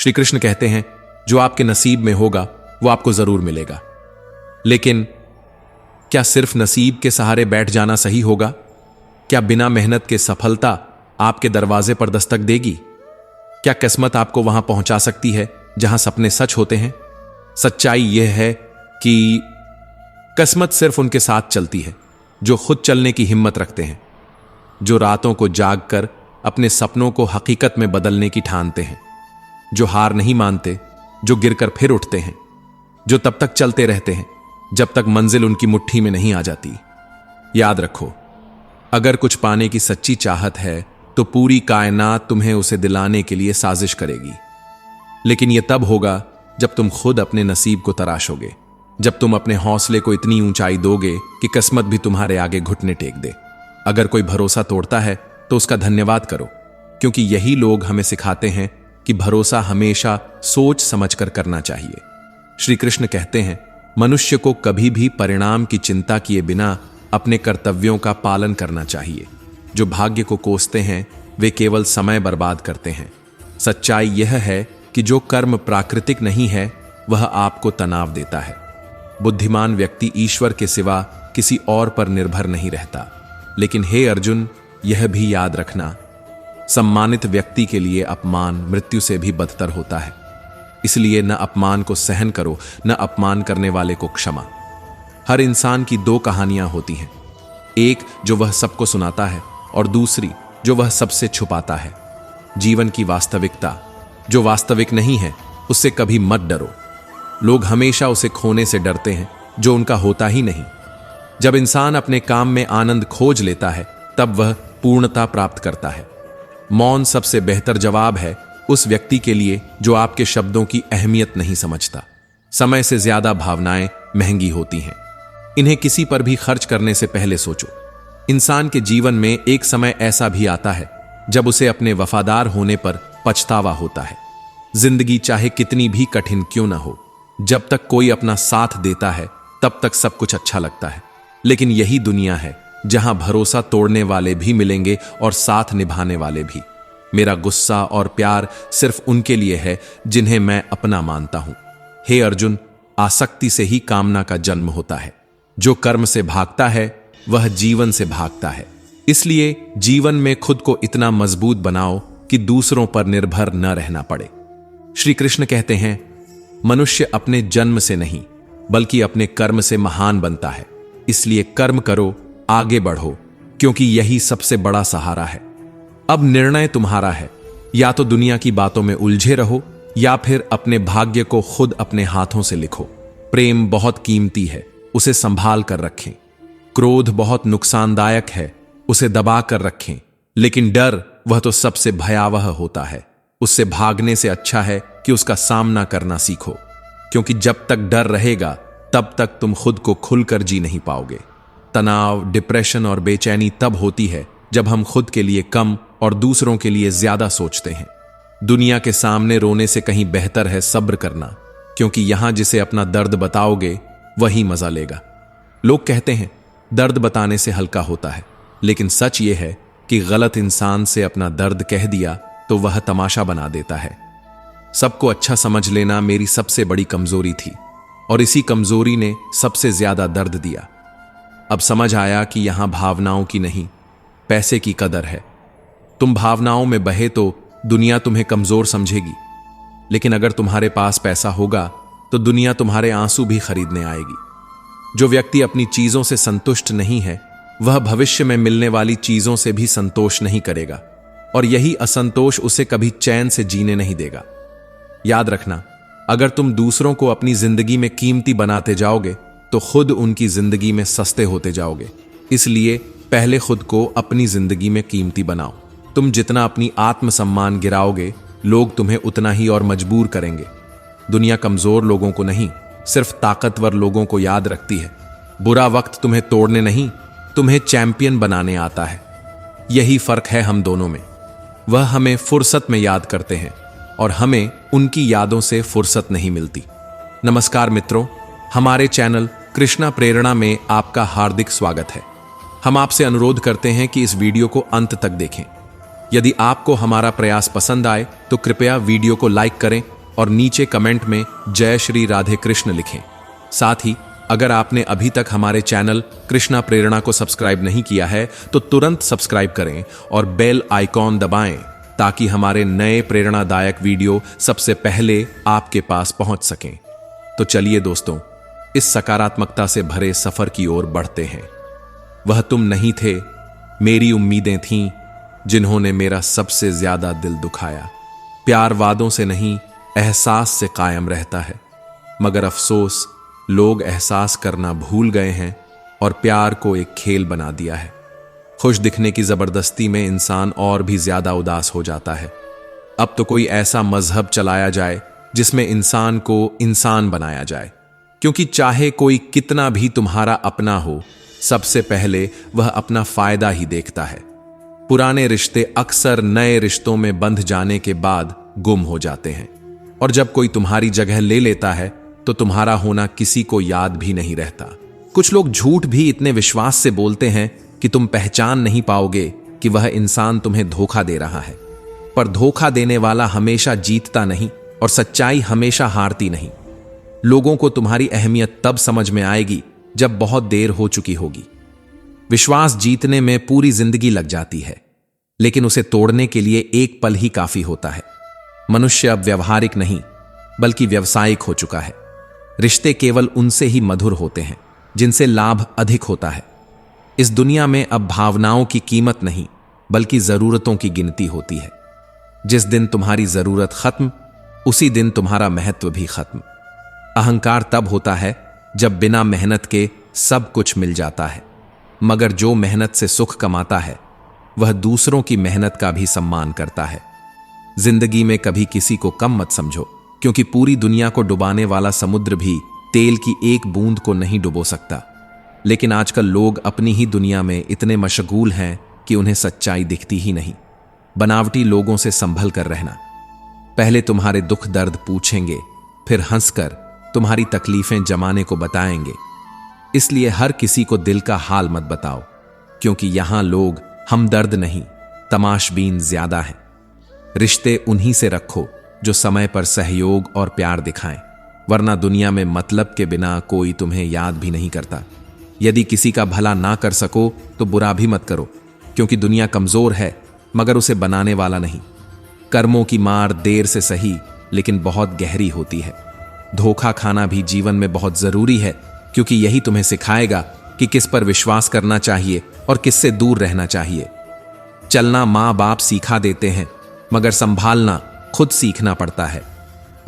श्री कृष्ण कहते हैं, जो आपके नसीब में होगा वो आपको जरूर मिलेगा। लेकिन क्या सिर्फ नसीब के सहारे बैठ जाना सही होगा? क्या बिना मेहनत के सफलता आपके दरवाजे पर दस्तक देगी? क्या किस्मत आपको वहां पहुंचा सकती है जहां सपने सच होते हैं? सच्चाई यह है कि किस्मत सिर्फ उनके साथ चलती है जो खुद चलने की हिम्मत रखते हैं, जो रातों को जागकर अपने सपनों को हकीकत में बदलने की ठानते हैं, जो हार नहीं मानते, जो गिरकर फिर उठते हैं, जो तब तक चलते रहते हैं जब तक मंजिल उनकी मुट्ठी में नहीं आ जाती। याद रखो, अगर कुछ पाने की सच्ची चाहत है तो पूरी कायनात तुम्हें उसे दिलाने के लिए साजिश करेगी। लेकिन यह तब होगा जब तुम खुद अपने नसीब को तराशोगे, जब तुम अपने हौसले को इतनी ऊंचाई दोगे कि किस्मत भी तुम्हारे आगे घुटने टेक दे। अगर कोई भरोसा तोड़ता है तो उसका धन्यवाद करो, क्योंकि यही लोग हमें सिखाते हैं कि भरोसा हमेशा सोच समझकर करना चाहिए। श्री कृष्ण कहते हैं, मनुष्य को कभी भी परिणाम की चिंता किए बिना अपने कर्तव्यों का पालन करना चाहिए। जो भाग्य को कोसते हैं वे केवल समय बर्बाद करते हैं। सच्चाई यह है कि जो कर्म प्राकृतिक नहीं है वह आपको तनाव देता है। बुद्धिमान व्यक्ति ईश्वर के सिवा किसी और पर निर्भर नहीं रहता। लेकिन हे अर्जुन, यह भी याद रखना, सम्मानित व्यक्ति के लिए अपमान मृत्यु से भी बदतर होता है। इसलिए न अपमान को सहन करो, न अपमान करने वाले को क्षमा। हर इंसान की दो कहानियां होती हैं, एक जो वह सबको सुनाता है और दूसरी जो वह सबसे छुपाता है। जीवन की वास्तविकता जो वास्तविक नहीं है उससे कभी मत डरो। लोग हमेशा उसे खोने से डरते हैं जो उनका होता ही नहीं। जब इंसान अपने काम में आनंद खोज लेता है तब वह पूर्णता प्राप्त करता है। मौन सबसे बेहतर जवाब है उस व्यक्ति के लिए जो आपके शब्दों की अहमियत नहीं समझता। समय से ज्यादा भावनाएं महंगी होती हैं, इन्हें किसी पर भी खर्च करने से पहले सोचो। इंसान के जीवन में एक समय ऐसा भी आता है जब उसे अपने वफादार होने पर पछतावा होता है। जिंदगी चाहे कितनी भी कठिन क्यों ना हो, जब तक कोई अपना साथ देता है तब तक सब कुछ अच्छा लगता है। लेकिन यही दुनिया है जहां भरोसा तोड़ने वाले भी मिलेंगे और साथ निभाने वाले भी। मेरा गुस्सा और प्यार सिर्फ उनके लिए है जिन्हें मैं अपना मानता हूं। हे अर्जुन, आसक्ति से ही कामना का जन्म होता है। जो कर्म से भागता है वह जीवन से भागता है। इसलिए जीवन में खुद को इतना मजबूत बनाओ कि दूसरों पर निर्भर न रहना पड़े। श्री कृष्ण कहते हैं, मनुष्य अपने जन्म से नहीं बल्कि अपने कर्म से महान बनता है। इसलिए कर्म करो, आगे बढ़ो, क्योंकि यही सबसे बड़ा सहारा है। अब निर्णय तुम्हारा है, या तो दुनिया की बातों में उलझे रहो या फिर अपने भाग्य को खुद अपने हाथों से लिखो। प्रेम बहुत कीमती है, उसे संभाल कर रखें। क्रोध बहुत नुकसानदायक है, उसे दबा कर रखें। लेकिन डर वह तो सबसे भयावह होता है। उससे भागने से अच्छा है कि उसका सामना करना सीखो, क्योंकि जब तक डर रहेगा तब तक तुम खुद को खुलकर जी नहीं पाओगे। तनाव, डिप्रेशन और बेचैनी तब होती है जब हम खुद के लिए कम और दूसरों के लिए ज्यादा सोचते हैं। दुनिया के सामने रोने से कहीं बेहतर है सब्र करना, क्योंकि यहां जिसे अपना दर्द बताओगे वही मजा लेगा। लोग कहते हैं दर्द बताने से हल्का होता है, लेकिन सच यह है कि गलत इंसान से अपना दर्द कह दिया तो वह तमाशा बना देता है। सबको अच्छा समझ लेना मेरी सबसे बड़ी कमजोरी थी और इसी कमजोरी ने सबसे ज्यादा दर्द दिया। अब समझ आया कि यहां भावनाओं की नहीं, पैसे की कदर है। तुम भावनाओं में बहे तो दुनिया तुम्हें कमजोर समझेगी, लेकिन अगर तुम्हारे पास पैसा होगा तो दुनिया तुम्हारे आंसू भी खरीदने आएगी। जो व्यक्ति अपनी चीजों से संतुष्ट नहीं है वह भविष्य में मिलने वाली चीजों से भी संतोष नहीं करेगा, और यही असंतोष उसे कभी चैन से जीने नहीं देगा। याद रखना, अगर तुम दूसरों को अपनी जिंदगी में कीमती बनाते जाओगे तो खुद उनकी जिंदगी में सस्ते होते जाओगे। इसलिए पहले खुद को अपनी जिंदगी में कीमती बनाओ। तुम जितना अपनी आत्मसम्मान गिराओगे, लोग तुम्हें उतना ही और मजबूर करेंगे। दुनिया कमजोर लोगों को नहीं, सिर्फ ताकतवर लोगों को याद रखती है। बुरा वक्त तुम्हें तोड़ने नहीं, तुम्हें चैंपियन बनाने आता है। यही फर्क है हम दोनों में। वह हमें फुर्सत में याद करते हैं और हमें उनकी यादों से फुर्सत नहीं मिलती। नमस्कार मित्रों, हमारे चैनल कृष्णा प्रेरणा में आपका हार्दिक स्वागत है। हम आपसे अनुरोध करते हैं कि इस वीडियो को अंत तक देखें। यदि आपको हमारा प्रयास पसंद आए तो कृपया वीडियो को लाइक करें और नीचे कमेंट में जय श्री राधे कृष्ण लिखें। साथ ही अगर आपने अभी तक हमारे चैनल कृष्णा प्रेरणा को सब्सक्राइब नहीं किया है तो तुरंत सब्सक्राइब करें और बेल आइकॉन दबाएं ताकि हमारे नए प्रेरणादायक वीडियो सबसे पहले आपके पास पहुंच सकें। तो चलिए दोस्तों, इस सकारात्मकता से भरे सफर की ओर बढ़ते हैं। वह तुम नहीं थे, मेरी उम्मीदें थीं, जिन्होंने मेरा सबसे ज्यादा दिल दुखाया। प्यार वादों से नहीं, एहसास से कायम रहता है, मगर अफसोस लोग एहसास करना भूल गए हैं और प्यार को एक खेल बना दिया है। खुश दिखने की जबरदस्ती में इंसान और भी ज्यादा उदास हो जाता है। अब तो कोई ऐसा मजहब चलाया जाए जिसमें इंसान को इंसान बनाया जाए, क्योंकि चाहे कोई कितना भी तुम्हारा अपना हो, सबसे पहले वह अपना फायदा ही देखता है। पुराने रिश्ते अक्सर नए रिश्तों में बंध जाने के बाद गुम हो जाते हैं, और जब कोई तुम्हारी जगह ले लेता है तो तुम्हारा होना किसी को याद भी नहीं रहता। कुछ लोग झूठ भी इतने विश्वास से बोलते हैं कि तुम पहचान नहीं पाओगे कि वह इंसान तुम्हें धोखा दे रहा है। पर धोखा देने वाला हमेशा जीतता नहीं और सच्चाई हमेशा हारती नहीं। लोगों को तुम्हारी अहमियत तब समझ में आएगी जब बहुत देर हो चुकी होगी। विश्वास जीतने में पूरी जिंदगी लग जाती है, लेकिन उसे तोड़ने के लिए एक पल ही काफी होता है। मनुष्य अब व्यवहारिक नहीं बल्कि व्यावसायिक हो चुका है। रिश्ते केवल उनसे ही मधुर होते हैं जिनसे लाभ अधिक होता है। इस दुनिया में अब भावनाओं की कीमत नहीं बल्कि जरूरतों की गिनती होती है। जिस दिन तुम्हारी जरूरत खत्म, उसी दिन तुम्हारा महत्व भी खत्म। अहंकार तब होता है जब बिना मेहनत के सब कुछ मिल जाता है, मगर जो मेहनत से सुख कमाता है वह दूसरों की मेहनत का भी सम्मान करता है। जिंदगी में कभी किसी को कम मत समझो, क्योंकि पूरी दुनिया को डुबाने वाला समुद्र भी तेल की एक बूंद को नहीं डुबो सकता। लेकिन आजकल लोग अपनी ही दुनिया में इतने मशगूल हैं कि उन्हें सच्चाई दिखती ही नहीं। बनावटी लोगों से संभल कर रहना। पहले तुम्हारे दुख दर्द पूछेंगे, फिर हंसकर तुम्हारी तकलीफें जमाने को बताएंगे। इसलिए हर किसी को दिल का हाल मत बताओ, क्योंकि यहां लोग हमदर्द नहीं, तमाशबीन ज्यादा हैं। रिश्ते उन्हीं से रखो जो समय पर सहयोग और प्यार दिखाएं, वरना दुनिया में मतलब के बिना कोई तुम्हें याद भी नहीं करता। यदि किसी का भला ना कर सको तो बुरा भी मत करो, क्योंकि दुनिया कमजोर है मगर उसे बनाने वाला नहीं। कर्मों की मार देर से सही लेकिन बहुत गहरी होती है। धोखा खाना भी जीवन में बहुत जरूरी है, क्योंकि यही तुम्हें सिखाएगा कि किस पर विश्वास करना चाहिए और किससे दूर रहना चाहिए। चलना माँ बाप सिखा देते हैं, मगर संभालना खुद सीखना पड़ता है।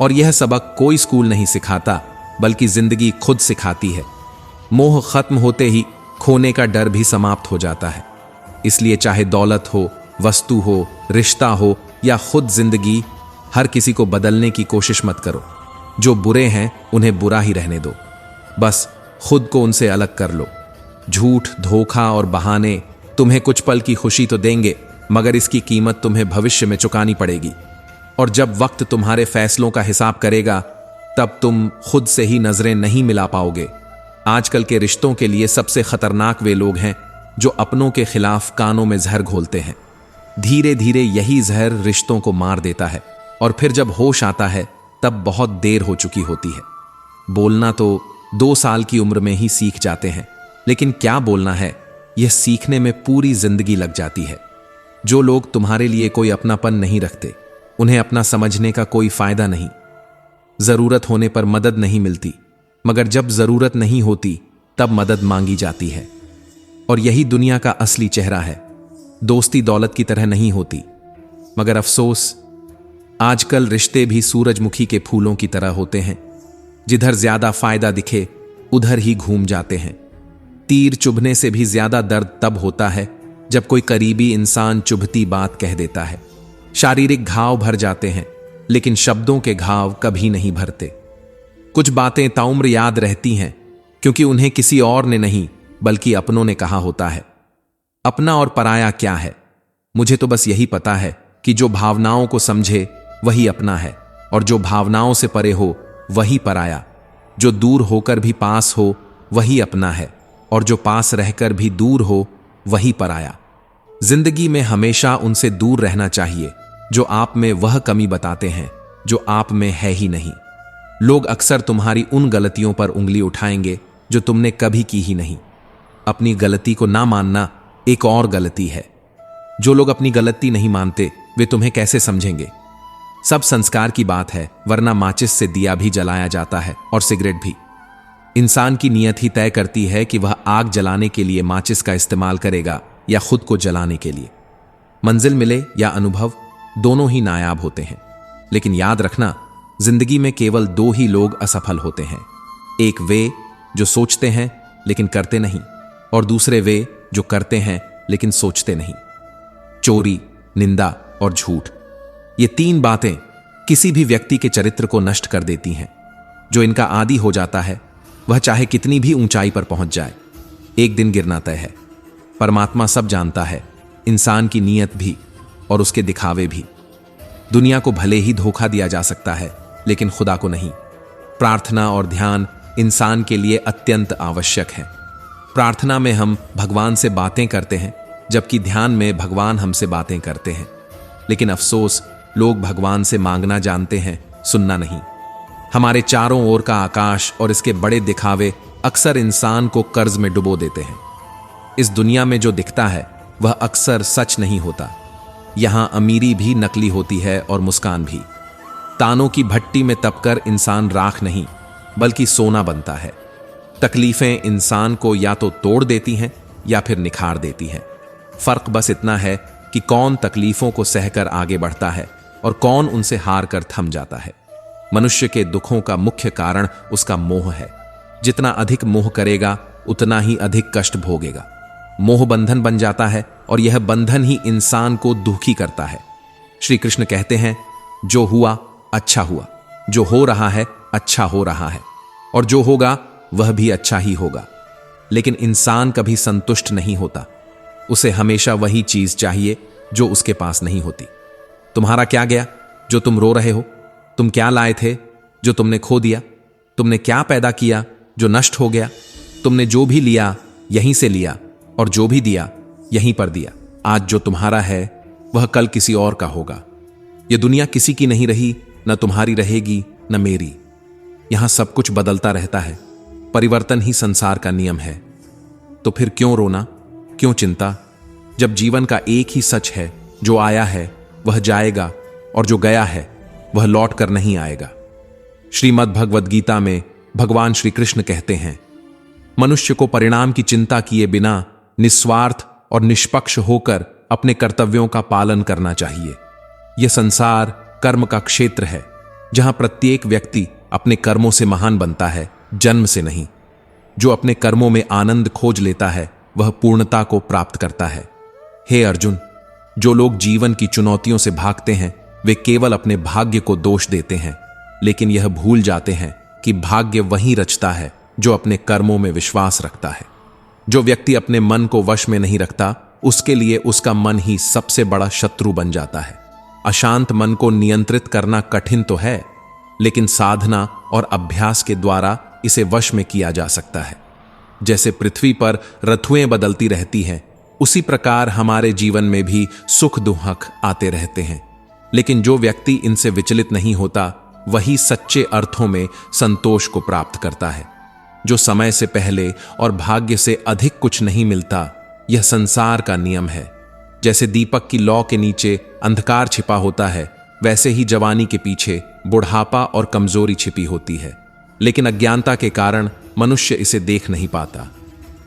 और यह सबक कोई स्कूल नहीं सिखाता बल्कि जिंदगी खुद सिखाती है। मोह खत्म होते ही खोने का डर भी समाप्त हो जाता है। इसलिए चाहे दौलत हो, वस्तु हो, रिश्ता हो या खुद जिंदगी, हर किसी को बदलने की कोशिश मत करो। जो बुरे हैं उन्हें बुरा ही रहने दो, बस खुद को उनसे अलग कर लो। झूठ, धोखा और बहाने तुम्हें कुछ पल की खुशी तो देंगे, मगर इसकी कीमत तुम्हें भविष्य में चुकानी पड़ेगी। और जब वक्त तुम्हारे फैसलों का हिसाब करेगा, तब तुम खुद से ही नजरें नहीं मिला पाओगे। आजकल के रिश्तों के लिए सबसे खतरनाक वे लोग हैं जो अपनों के खिलाफ कानों में जहर घोलते हैं। धीरे धीरे यही जहर रिश्तों को मार देता है, और फिर जब होश आता है तब बहुत देर हो चुकी होती है। बोलना तो 2 साल की उम्र में ही सीख जाते हैं, लेकिन क्या बोलना है यह सीखने में पूरी जिंदगी लग जाती है। जो लोग तुम्हारे लिए कोई अपनापन नहीं रखते, उन्हें अपना समझने का कोई फायदा नहीं। जरूरत होने पर मदद नहीं मिलती, मगर जब जरूरत नहीं होती तब मदद मांगी जाती है। और यही दुनिया का असली चेहरा है। दोस्ती दौलत की तरह नहीं होती, मगर अफसोस आजकल रिश्ते भी सूरजमुखी के फूलों की तरह होते हैं। जिधर ज्यादा फायदा दिखे उधर ही घूम जाते हैं। तीर चुभने से भी ज्यादा दर्द तब होता है जब कोई करीबी इंसान चुभती बात कह देता है। शारीरिक घाव भर जाते हैं, लेकिन शब्दों के घाव कभी नहीं भरते। कुछ बातें ताउम्र याद रहती हैं, क्योंकि उन्हें किसी और ने नहीं बल्कि अपनों ने कहा होता है। अपना और पराया क्या है? मुझे तो बस यही पता है कि जो भावनाओं को समझे वही अपना है, और जो भावनाओं से परे हो वही पराया। जो दूर होकर भी पास हो वही अपना है, और जो पास रहकर भी दूर हो वही पराया। जिंदगी में हमेशा उनसे दूर रहना चाहिए जो आप में वह कमी बताते हैं जो आप में है ही नहीं। लोग अक्सर तुम्हारी उन गलतियों पर उंगली उठाएंगे जो तुमने कभी की ही नहीं। अपनी गलती को ना मानना एक और गलती है। जो लोग अपनी गलती नहीं मानते वे तुम्हें कैसे समझेंगे? सब संस्कार की बात है, वरना माचिस से दिया भी जलाया जाता है और सिगरेट भी। इंसान की नीयत ही तय करती है कि वह आग जलाने के लिए माचिस का इस्तेमाल करेगा या खुद को जलाने के लिए। मंजिल मिले या अनुभव, दोनों ही नायाब होते हैं। लेकिन याद रखना, जिंदगी में केवल दो ही लोग असफल होते हैं। एक वे जो सोचते हैं लेकिन करते नहीं, और दूसरे वे जो करते हैं लेकिन सोचते नहीं। चोरी, निंदा और झूठ, ये तीन बातें किसी भी व्यक्ति के चरित्र को नष्ट कर देती हैं। जो इनका आदी हो जाता है वह चाहे कितनी भी ऊंचाई पर पहुंच जाए, एक दिन गिरना तय है। परमात्मा सब जानता है, इंसान की नीयत भी और उसके दिखावे भी। दुनिया को भले ही धोखा दिया जा सकता है लेकिन खुदा को नहीं। प्रार्थना और ध्यान इंसान के लिए अत्यंत आवश्यक है। प्रार्थना में हम भगवान से बातें करते हैं, जबकि ध्यान में भगवान हमसे बातें करते हैं। लेकिन अफसोस, लोग भगवान से मांगना जानते हैं, सुनना नहीं। हमारे चारों ओर का आकाश और इसके बड़े दिखावे अक्सर इंसान को कर्ज में डुबो देते हैं। इस दुनिया में जो दिखता है वह अक्सर सच नहीं होता। यहां अमीरी भी नकली होती है और मुस्कान भी। तानों की भट्टी में तपकर इंसान राख नहीं बल्कि सोना बनता है। तकलीफें इंसान को या तो तोड़ देती हैं या फिर निखार देती हैं। फर्क बस इतना है कि कौन तकलीफों को सहकर आगे बढ़ता है और कौन उनसे हार कर थम जाता है। मनुष्य के दुखों का मुख्य कारण उसका मोह है। जितना अधिक मोह करेगा उतना ही अधिक कष्ट भोगेगा। मोह बंधन बन जाता है और यह बंधन ही इंसान को दुखी करता है। श्री कृष्ण कहते हैं, जो हुआ अच्छा हुआ, जो हो रहा है अच्छा हो रहा है, और जो होगा वह भी अच्छा ही होगा। लेकिन इंसान कभी संतुष्ट नहीं होता। उसे हमेशा वही चीज चाहिए जो उसके पास नहीं होती। तुम्हारा क्या गया जो तुम रो रहे हो? तुम क्या लाए थे जो तुमने खो दिया? तुमने क्या पैदा किया जो नष्ट हो गया? तुमने जो भी लिया यहीं से लिया, और जो भी दिया यहीं पर दिया। आज जो तुम्हारा है वह कल किसी और का होगा। यह दुनिया किसी की नहीं रही, न तुम्हारी रहेगी न मेरी। यहां सब कुछ बदलता रहता है। परिवर्तन ही संसार का नियम है। तो फिर क्यों रोना, क्यों चिंता, जब जीवन का एक ही सच है, जो आया है वह जाएगा और जो गया है वह लौट कर नहीं आएगा। श्रीमद् भगवद गीता में भगवान श्री कृष्ण कहते हैं, मनुष्य को परिणाम की चिंता किए बिना निस्वार्थ और निष्पक्ष होकर अपने कर्तव्यों का पालन करना चाहिए। यह संसार कर्म का क्षेत्र है, जहां प्रत्येक व्यक्ति अपने कर्मों से महान बनता है, जन्म से नहीं। जो अपने कर्मों में आनंद खोज लेता है वह पूर्णता को प्राप्त करता है। हे अर्जुन, जो लोग जीवन की चुनौतियों से भागते हैं वे केवल अपने भाग्य को दोष देते हैं, लेकिन यह भूल जाते हैं कि भाग्य वही रचता है जो अपने कर्मों में विश्वास रखता है। जो व्यक्ति अपने मन को वश में नहीं रखता, उसके लिए उसका मन ही सबसे बड़ा शत्रु बन जाता है। अशांत मन को नियंत्रित करना कठिन तो है, लेकिन साधना और अभ्यास के द्वारा इसे वश में किया जा सकता है। जैसे पृथ्वी पर ऋतुएं बदलती रहती हैं, उसी प्रकार हमारे जीवन में भी सुख दुख आते रहते हैं। लेकिन जो व्यक्ति इनसे विचलित नहीं होता, वही सच्चे अर्थों में संतोष को प्राप्त करता है। जो समय से पहले और भाग्य से अधिक कुछ नहीं मिलता, यह संसार का नियम है। जैसे दीपक की लौ के नीचे अंधकार छिपा होता है, वैसे ही जवानी के पीछे बुढ़ापा और कमजोरी छिपी होती है। लेकिन अज्ञानता के कारण मनुष्य इसे देख नहीं पाता।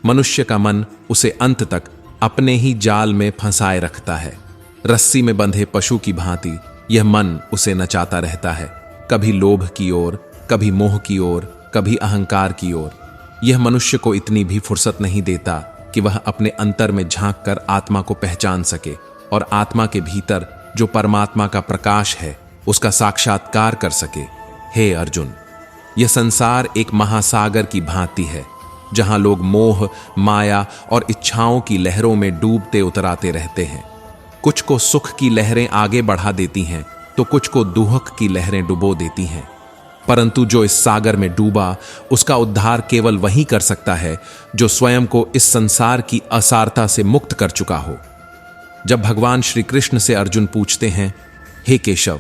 मनुष्य का मन उसे अंत तक अपने ही जाल में फंसाए रखता है। रस्सी में बंधे पशु की भांति यह मन उसे नचाता रहता है, कभी लोभ की ओर, कभी मोह की ओर, कभी अहंकार की ओर। यह मनुष्य को इतनी भी फुर्सत नहीं देता कि वह अपने अंतर में झांक कर आत्मा को पहचान सके और आत्मा के भीतर जो परमात्मा का प्रकाश है उसका साक्षात्कार कर सके। हे अर्जुन, यह संसार एक महासागर की भांति है, जहां लोग मोह, माया और इच्छाओं की लहरों में डूबते उतराते रहते हैं। कुछ को सुख की लहरें आगे बढ़ा देती हैं तो कुछ को दुख की लहरें डुबो देती हैं। परंतु जो इस सागर में डूबा, उसका उद्धार केवल वही कर सकता है जो स्वयं को इस संसार की असारता से मुक्त कर चुका हो। जब भगवान श्री कृष्ण से अर्जुन पूछते हैं, हे केशव,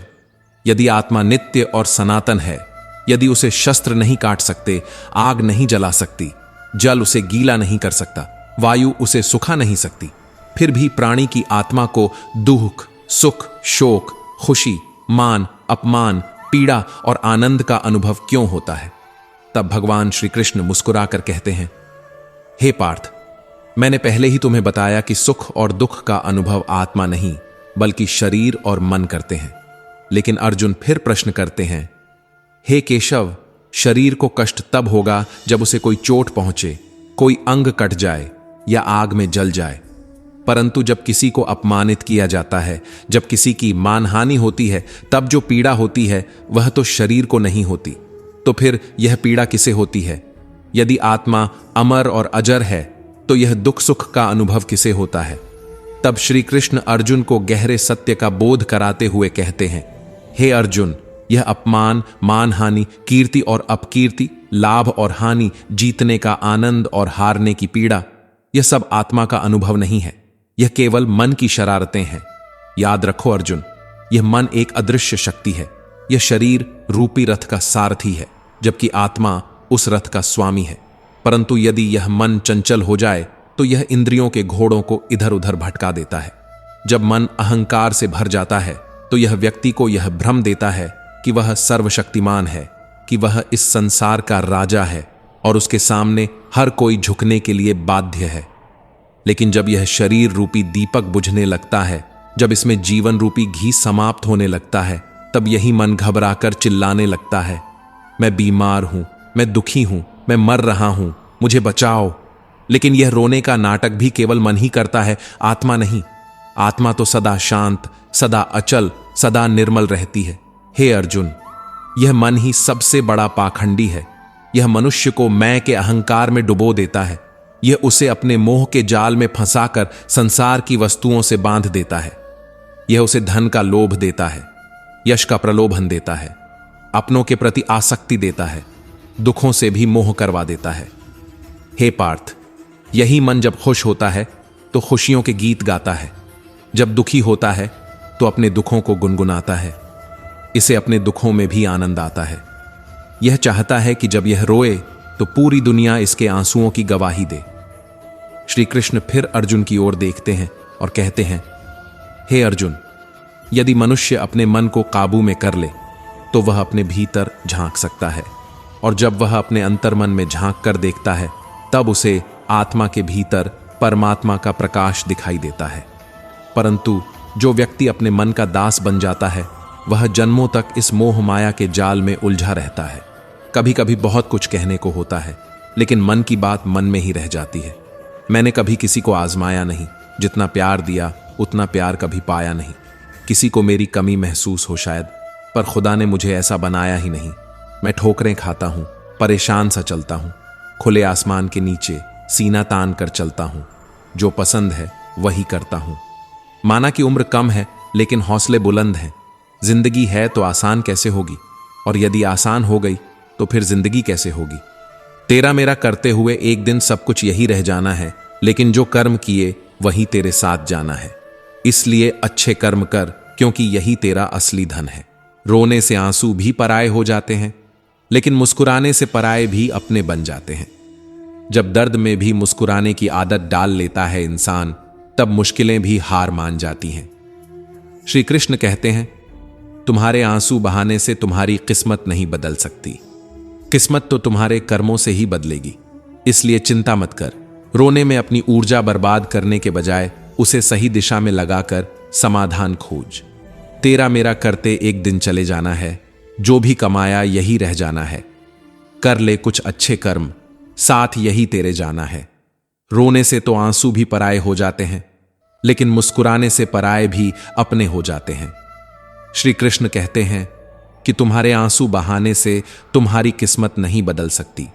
यदि आत्मा नित्य और सनातन है, यदि उसे शस्त्र नहीं काट सकते, आग नहीं जला सकती, जल उसे गीला नहीं कर सकता, वायु उसे सुखा नहीं सकती, फिर भी प्राणी की आत्मा को दुख, सुख, शोक, खुशी, मान, अपमान, पीड़ा और आनंद का अनुभव क्यों होता है? तब भगवान श्री कृष्ण मुस्कुराकर कहते हैं, हे पार्थ, मैंने पहले ही तुम्हें बताया कि सुख और दुख का अनुभव आत्मा नहीं बल्कि शरीर और मन करते हैं। लेकिन अर्जुन फिर प्रश्न करते हैं, हे केशव, शरीर को कष्ट तब होगा जब उसे कोई चोट पहुंचे, कोई अंग कट जाए या आग में जल जाए, परंतु जब किसी को अपमानित किया जाता है, जब किसी की मानहानि होती है, तब जो पीड़ा होती है वह तो शरीर को नहीं होती। तो फिर यह पीड़ा किसे होती है? यदि आत्मा अमर और अजर है तो यह दुख सुख का अनुभव किसे होता है? तब श्री कृष्ण अर्जुन को गहरे सत्य का बोध कराते हुए कहते हैं, हे अर्जुन, यह अपमान, मानहानि, कीर्ति और अपकीर्ति, लाभ और हानि, जीतने का आनंद और हारने की पीड़ा, यह सब आत्मा का अनुभव नहीं है। यह केवल मन की शरारतें हैं। याद रखो अर्जुन, यह मन एक अदृश्य शक्ति है। यह शरीर रूपी रथ का सारथी है, जबकि आत्मा उस रथ का स्वामी है। परंतु यदि यह मन चंचल हो जाए तो यह इंद्रियों के घोड़ों को इधर उधर भटका देता है। जब मन अहंकार से भर जाता है तो यह व्यक्ति को यह भ्रम देता है कि वह सर्वशक्तिमान है, कि वह इस संसार का राजा है और उसके सामने हर कोई झुकने के लिए बाध्य है। लेकिन जब यह शरीर रूपी दीपक बुझने लगता है, जब इसमें जीवन रूपी घी समाप्त होने लगता है, तब यही मन घबराकर चिल्लाने लगता है, मैं बीमार हूं, मैं दुखी हूं, मैं मर रहा हूं, मुझे बचाओ। लेकिन यह रोने का नाटक भी केवल मन ही करता है, आत्मा नहीं। आत्मा तो सदा शांत, सदा अचल, सदा निर्मल रहती है। हे अर्जुन, यह मन ही सबसे बड़ा पाखंडी है। यह मनुष्य को मैं के अहंकार में डुबो देता है। यह उसे अपने मोह के जाल में फंसाकर संसार की वस्तुओं से बांध देता है। यह उसे धन का लोभ देता है, यश का प्रलोभन देता है, अपनों के प्रति आसक्ति देता है, दुखों से भी मोह करवा देता है। हे पार्थ, यही मन जब खुश होता है तो खुशियों के गीत गाता है, जब दुखी होता है तो अपने दुखों को गुनगुनाता है। इसे अपने दुखों में भी आनंद आता है। यह चाहता है कि जब यह रोए तो पूरी दुनिया इसके आंसुओं की गवाही दे। श्री कृष्ण फिर अर्जुन की ओर देखते हैं और कहते हैं, हे अर्जुन, यदि मनुष्य अपने मन को काबू में कर ले तो वह अपने भीतर झांक सकता है, और जब वह अपने अंतर्मन में झांक कर देखता है तब उसे आत्मा के भीतर परमात्मा का प्रकाश दिखाई देता है। परंतु जो व्यक्ति अपने मन का दास बन जाता है वह जन्मों तक इस मोह माया के जाल में उलझा रहता है। कभी कभी बहुत कुछ कहने को होता है, लेकिन मन की बात मन में ही रह जाती है। मैंने कभी किसी को आजमाया नहीं, जितना प्यार दिया उतना प्यार कभी पाया नहीं। किसी को मेरी कमी महसूस हो शायद, पर खुदा ने मुझे ऐसा बनाया ही नहीं। मैं ठोकरें खाता हूं, परेशान सा चलता हूं, खुले आसमान के नीचे सीना तान कर चलता हूं। जो पसंद है वही करता हूं। माना कि उम्र कम है लेकिन हौसले बुलंद हैं। जिंदगी है तो आसान कैसे होगी, और यदि आसान हो गई तो फिर जिंदगी कैसे होगी। तेरा मेरा करते हुए एक दिन सब कुछ यही रह जाना है, लेकिन जो कर्म किए वही तेरे साथ जाना है। इसलिए अच्छे कर्म कर, क्योंकि यही तेरा असली धन है। रोने से आंसू भी पराये हो जाते हैं, लेकिन मुस्कुराने से पराये भी अपने बन जाते हैं। जब दर्द में भी मुस्कुराने की आदत डाल लेता है इंसान, तब मुश्किलें भी हार मान जाती हैं। श्री कृष्ण कहते हैं, तुम्हारे आंसू बहाने से तुम्हारी किस्मत नहीं बदल सकती। किस्मत तो तुम्हारे कर्मों से ही बदलेगी। इसलिए चिंता मत कर। रोने में अपनी ऊर्जा बर्बाद करने के बजाय उसे सही दिशा में लगाकर समाधान खोज। तेरा मेरा करते एक दिन चले जाना है, जो भी कमाया यही रह जाना है। कर ले कुछ अच्छे कर्म, साथ यही तेरे जाना है। रोने से तो आंसू भी पराये हो जाते हैं, लेकिन मुस्कुराने से पराये भी अपने हो जाते हैं। श्री कृष्ण कहते हैं कि तुम्हारे आंसू बहाने से तुम्हारी किस्मत नहीं बदल सकती।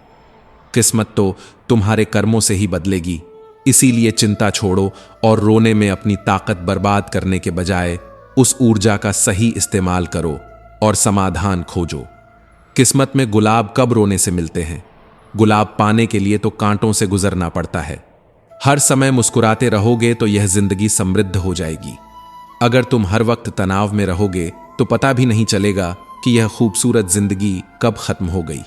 किस्मत तो तुम्हारे कर्मों से ही बदलेगी। इसीलिए चिंता छोड़ो और रोने में अपनी ताकत बर्बाद करने के बजाय उस ऊर्जा का सही इस्तेमाल करो और समाधान खोजो। किस्मत में गुलाब कब रोने से मिलते हैं? गुलाब पाने के लिए तो कांटों से गुजरना पड़ता है। हर समय मुस्कुराते रहोगे तो यह जिंदगी समृद्ध हो जाएगी। अगर तुम हर वक्त तनाव में रहोगे तो पता भी नहीं चलेगा कि यह खूबसूरत जिंदगी कब खत्म हो गई।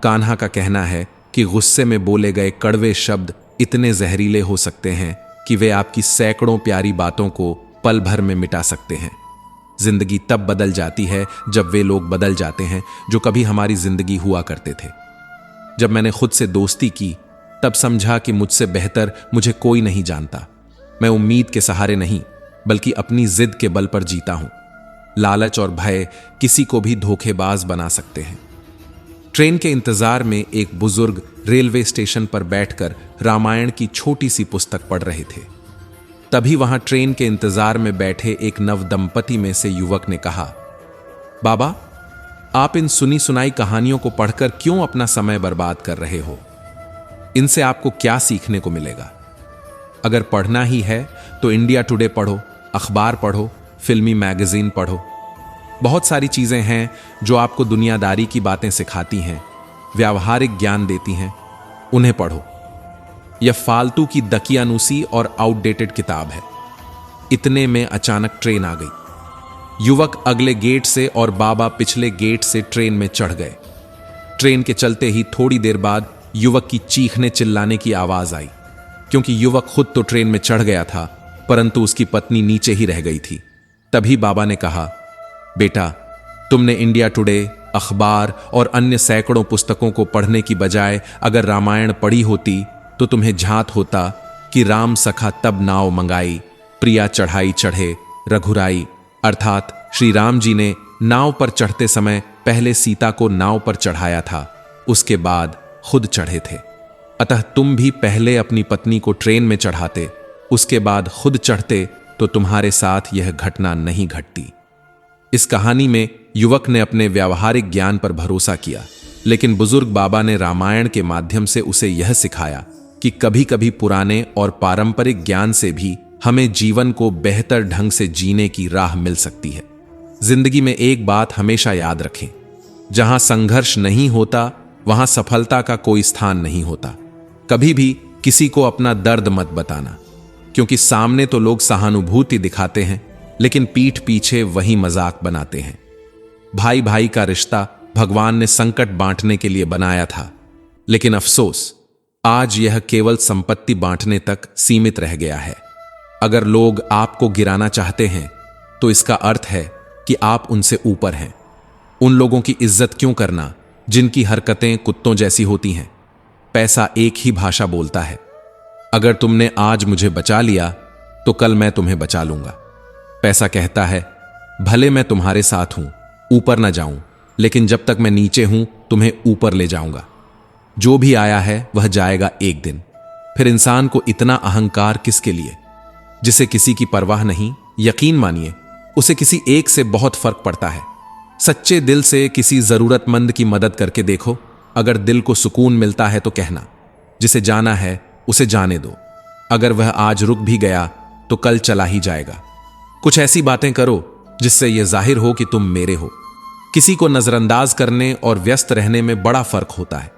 कान्हा का कहना है कि गुस्से में बोले गए कड़वे शब्द इतने जहरीले हो सकते हैं कि वे आपकी सैकड़ों प्यारी बातों को पल भर में मिटा सकते हैं। जिंदगी तब बदल जाती है जब वे लोग बदल जाते हैं जो कभी हमारी जिंदगी हुआ करते थे। जब मैंने खुद से दोस्ती की तब समझा कि मुझसे बेहतर मुझे कोई नहीं जानता। मैं उम्मीद के सहारे नहीं बल्कि अपनी जिद के बल पर जीता हूं। लालच और भय किसी को भी धोखेबाज बना सकते हैं। ट्रेन के इंतजार में एक बुजुर्ग रेलवे स्टेशन पर बैठकर रामायण की छोटी सी पुस्तक पढ़ रहे थे। तभी वहां ट्रेन के इंतजार में बैठे एक नवदंपति में से युवक ने कहा, बाबा, आप इन सुनी सुनाई कहानियों को पढ़कर क्यों अपना समय बर्बाद कर रहे हो? इनसे आपको क्या सीखने को मिलेगा? अगर पढ़ना ही है तो इंडिया टुडे पढ़ो, अखबार पढ़ो, फिल्मी मैगजीन पढ़ो। बहुत सारी चीजें हैं जो आपको दुनियादारी की बातें सिखाती हैं, व्यावहारिक ज्ञान देती हैं, उन्हें पढ़ो। यह फालतू की दकियानूसी और आउटडेटेड किताब है। इतने में अचानक ट्रेन आ गई। युवक अगले गेट से और बाबा पिछले गेट से ट्रेन में चढ़ गए। ट्रेन के चलते ही थोड़ी देर बाद युवक की चीखने चिल्लाने की आवाज आई, क्योंकि युवक खुद तो ट्रेन में चढ़ गया था परंतु उसकी पत्नी नीचे ही रह गई थी। तभी बाबा ने कहा, बेटा, तुमने इंडिया टुडे, अखबार और अन्य सैकड़ों पुस्तकों को पढ़ने की बजाय अगर रामायण पढ़ी होती तो तुम्हें झात होता कि राम सखा तब नाव मंगाई, प्रिया चढ़ाई चढ़े रघुराई। अर्थात श्री राम जी ने नाव पर चढ़ते समय पहले सीता को नाव पर चढ़ाया था, उसके बाद खुद चढ़े थे। अतः तुम भी पहले अपनी पत्नी को ट्रेन में चढ़ाते, उसके बाद खुद चढ़ते तो तुम्हारे साथ यह घटना नहीं घटती। इस कहानी में युवक ने अपने व्यावहारिक ज्ञान पर भरोसा किया, लेकिन बुजुर्ग बाबा ने रामायण के माध्यम से उसे यह सिखाया कि कभी कभी पुराने और पारंपरिक ज्ञान से भी हमें जीवन को बेहतर ढंग से जीने की राह मिल सकती है। जिंदगी में एक बात हमेशा याद रखें, जहां संघर्ष नहीं होता वहां सफलता का कोई स्थान नहीं होता। कभी भी किसी को अपना दर्द मत बताना, क्योंकि सामने तो लोग सहानुभूति दिखाते हैं लेकिन पीठ पीछे वही मजाक बनाते हैं। भाई भाई का रिश्ता भगवान ने संकट बांटने के लिए बनाया था, लेकिन अफसोस आज यह केवल संपत्ति बांटने तक सीमित रह गया है। अगर लोग आपको गिराना चाहते हैं तो इसका अर्थ है कि आप उनसे ऊपर हैं। उन लोगों की इज्जत क्यों करना जिनकी हरकतें कुत्तों जैसी होती हैं? पैसा एक ही भाषा बोलता है। अगर तुमने आज मुझे बचा लिया तो कल मैं तुम्हें बचा लूंगा। पैसा कहता है, भले मैं तुम्हारे साथ हूं, ऊपर ना जाऊं, लेकिन जब तक मैं नीचे हूं तुम्हें ऊपर ले जाऊंगा। जो भी आया है वह जाएगा एक दिन। फिर इंसान को इतना अहंकार किसके लिए? जिसे किसी की परवाह नहीं, यकीन मानिए उसे किसी एक से बहुत फर्क पड़ता है। सच्चे दिल से किसी जरूरतमंद की मदद करके देखो, अगर दिल को सुकून मिलता है तो कहना, जिसे जाना है उसे जाने दो। अगर वह आज रुक भी गया तो कल चला ही जाएगा। कुछ ऐसी बातें करो जिससे यह जाहिर हो कि तुम मेरे हो। किसी को नजरअंदाज करने और व्यस्त रहने में बड़ा फर्क होता है।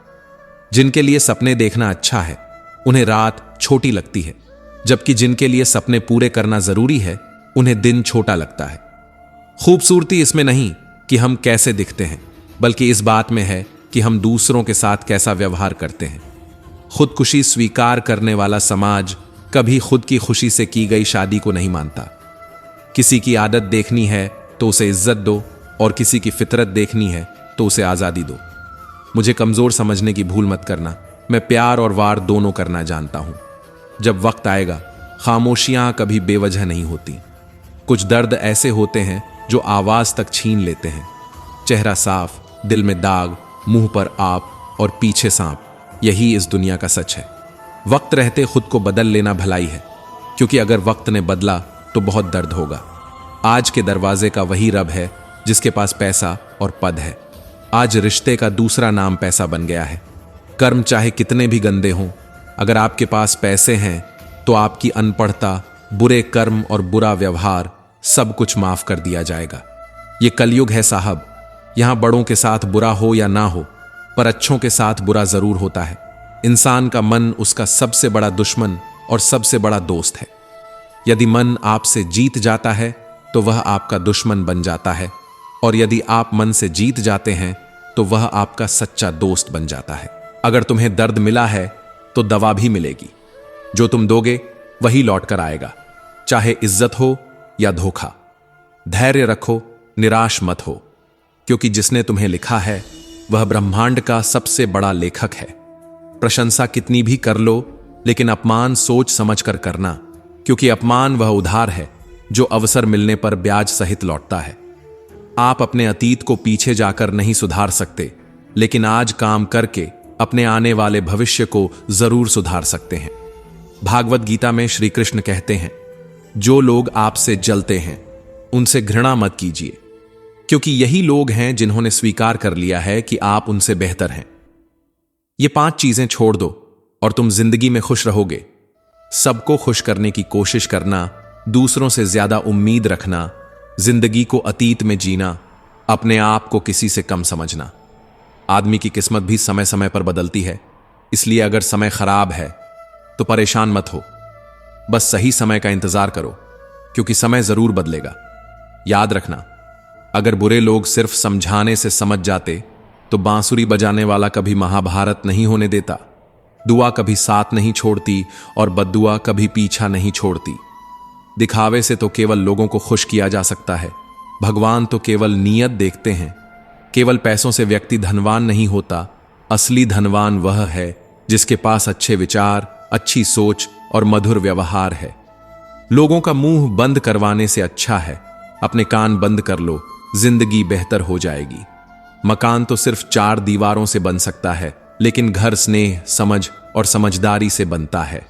जिनके लिए सपने देखना अच्छा है उन्हें रात छोटी लगती है, जबकि जिनके लिए सपने पूरे करना जरूरी है उन्हें दिन छोटा लगता है। खूबसूरती इसमें नहीं कि हम कैसे दिखते हैं, बल्कि इस बात में है कि हम दूसरों के साथ कैसा व्यवहार करते हैं। खुदकुशी स्वीकार करने वाला समाज कभी खुद की खुशी से की गई शादी को नहीं मानता। किसी की आदत देखनी है तो उसे इज्जत दो, और किसी की फितरत देखनी है तो उसे आजादी दो। मुझे कमजोर समझने की भूल मत करना। मैं प्यार और वार दोनों करना जानता हूं। जब वक्त आएगा, खामोशियां कभी बेवजह नहीं होती। कुछ दर्द ऐसे होते हैं जो आवाज तक छीन लेते हैं। चेहरा साफ, दिल में दाग, मुंह पर आप और पीछे सांप, यही इस दुनिया का सच है। वक्त रहते खुद को बदल लेना भलाई है, क्योंकि अगर वक्त ने बदला तो बहुत दर्द होगा। आज के दरवाजे का वही रब है जिसके पास पैसा और पद है। आज रिश्ते का दूसरा नाम पैसा बन गया है। कर्म चाहे कितने भी गंदे हों, अगर आपके पास पैसे हैं तो आपकी अनपढ़ता, बुरे कर्म और बुरा व्यवहार सब कुछ माफ कर दिया जाएगा। ये कलयुग है साहब। यहां बड़ों के साथ बुरा हो या ना हो, पर अच्छों के साथ बुरा जरूर होता है। इंसान का मन उसका सबसे बड़ा दुश्मन और सबसे बड़ा दोस्त है। यदि मन आपसे जीत जाता है तो वह आपका दुश्मन बन जाता है, और यदि आप मन से जीत जाते हैं तो वह आपका सच्चा दोस्त बन जाता है। अगर तुम्हें दर्द मिला है तो दवा भी मिलेगी। जो तुम दोगे वही लौट कर आएगा, चाहे इज्जत हो या धोखा। धैर्य रखो, निराश मत हो, क्योंकि जिसने तुम्हें लिखा है वह ब्रह्मांड का सबसे बड़ा लेखक है। प्रशंसा कितनी भी कर लो, लेकिन अपमान सोच समझ कर करना, क्योंकि अपमान वह उधार है जो अवसर मिलने पर ब्याज सहित लौटता है। आप अपने अतीत को पीछे जाकर नहीं सुधार सकते, लेकिन आज काम करके अपने आने वाले भविष्य को जरूर सुधार सकते हैं। भागवत गीता में श्री कृष्ण कहते हैं, जो लोग आपसे जलते हैं उनसे घृणा मत कीजिए, क्योंकि यही लोग हैं जिन्होंने स्वीकार कर लिया है कि आप उनसे बेहतर हैं। ये 5 चीजें छोड़ दो और तुम जिंदगी में खुश रहोगे। सबको खुश करने की कोशिश करना, दूसरों से ज्यादा उम्मीद रखना, जिंदगी को अतीत में जीना, अपने आप को किसी से कम समझना। आदमी की किस्मत भी समय समय पर बदलती है, इसलिए अगर समय खराब है तो परेशान मत हो, बस सही समय का इंतजार करो, क्योंकि समय जरूर बदलेगा। याद रखना, अगर बुरे लोग सिर्फ समझाने से समझ जाते तो बांसुरी बजाने वाला कभी महाभारत नहीं होने देता। दुआ कभी साथ नहीं छोड़ती और बद्दुआ कभी पीछा नहीं छोड़ती। दिखावे से तो केवल लोगों को खुश किया जा सकता है, भगवान तो केवल नीयत देखते हैं। केवल पैसों से व्यक्ति धनवान नहीं होता, असली धनवान वह है जिसके पास अच्छे विचार, अच्छी सोच और मधुर व्यवहार है। लोगों का मुंह बंद करवाने से अच्छा है अपने कान बंद कर लो, जिंदगी बेहतर हो जाएगी। मकान तो सिर्फ 4 दीवारों से बन सकता है, लेकिन घर स्नेह, समझ और समझदारी से बनता है।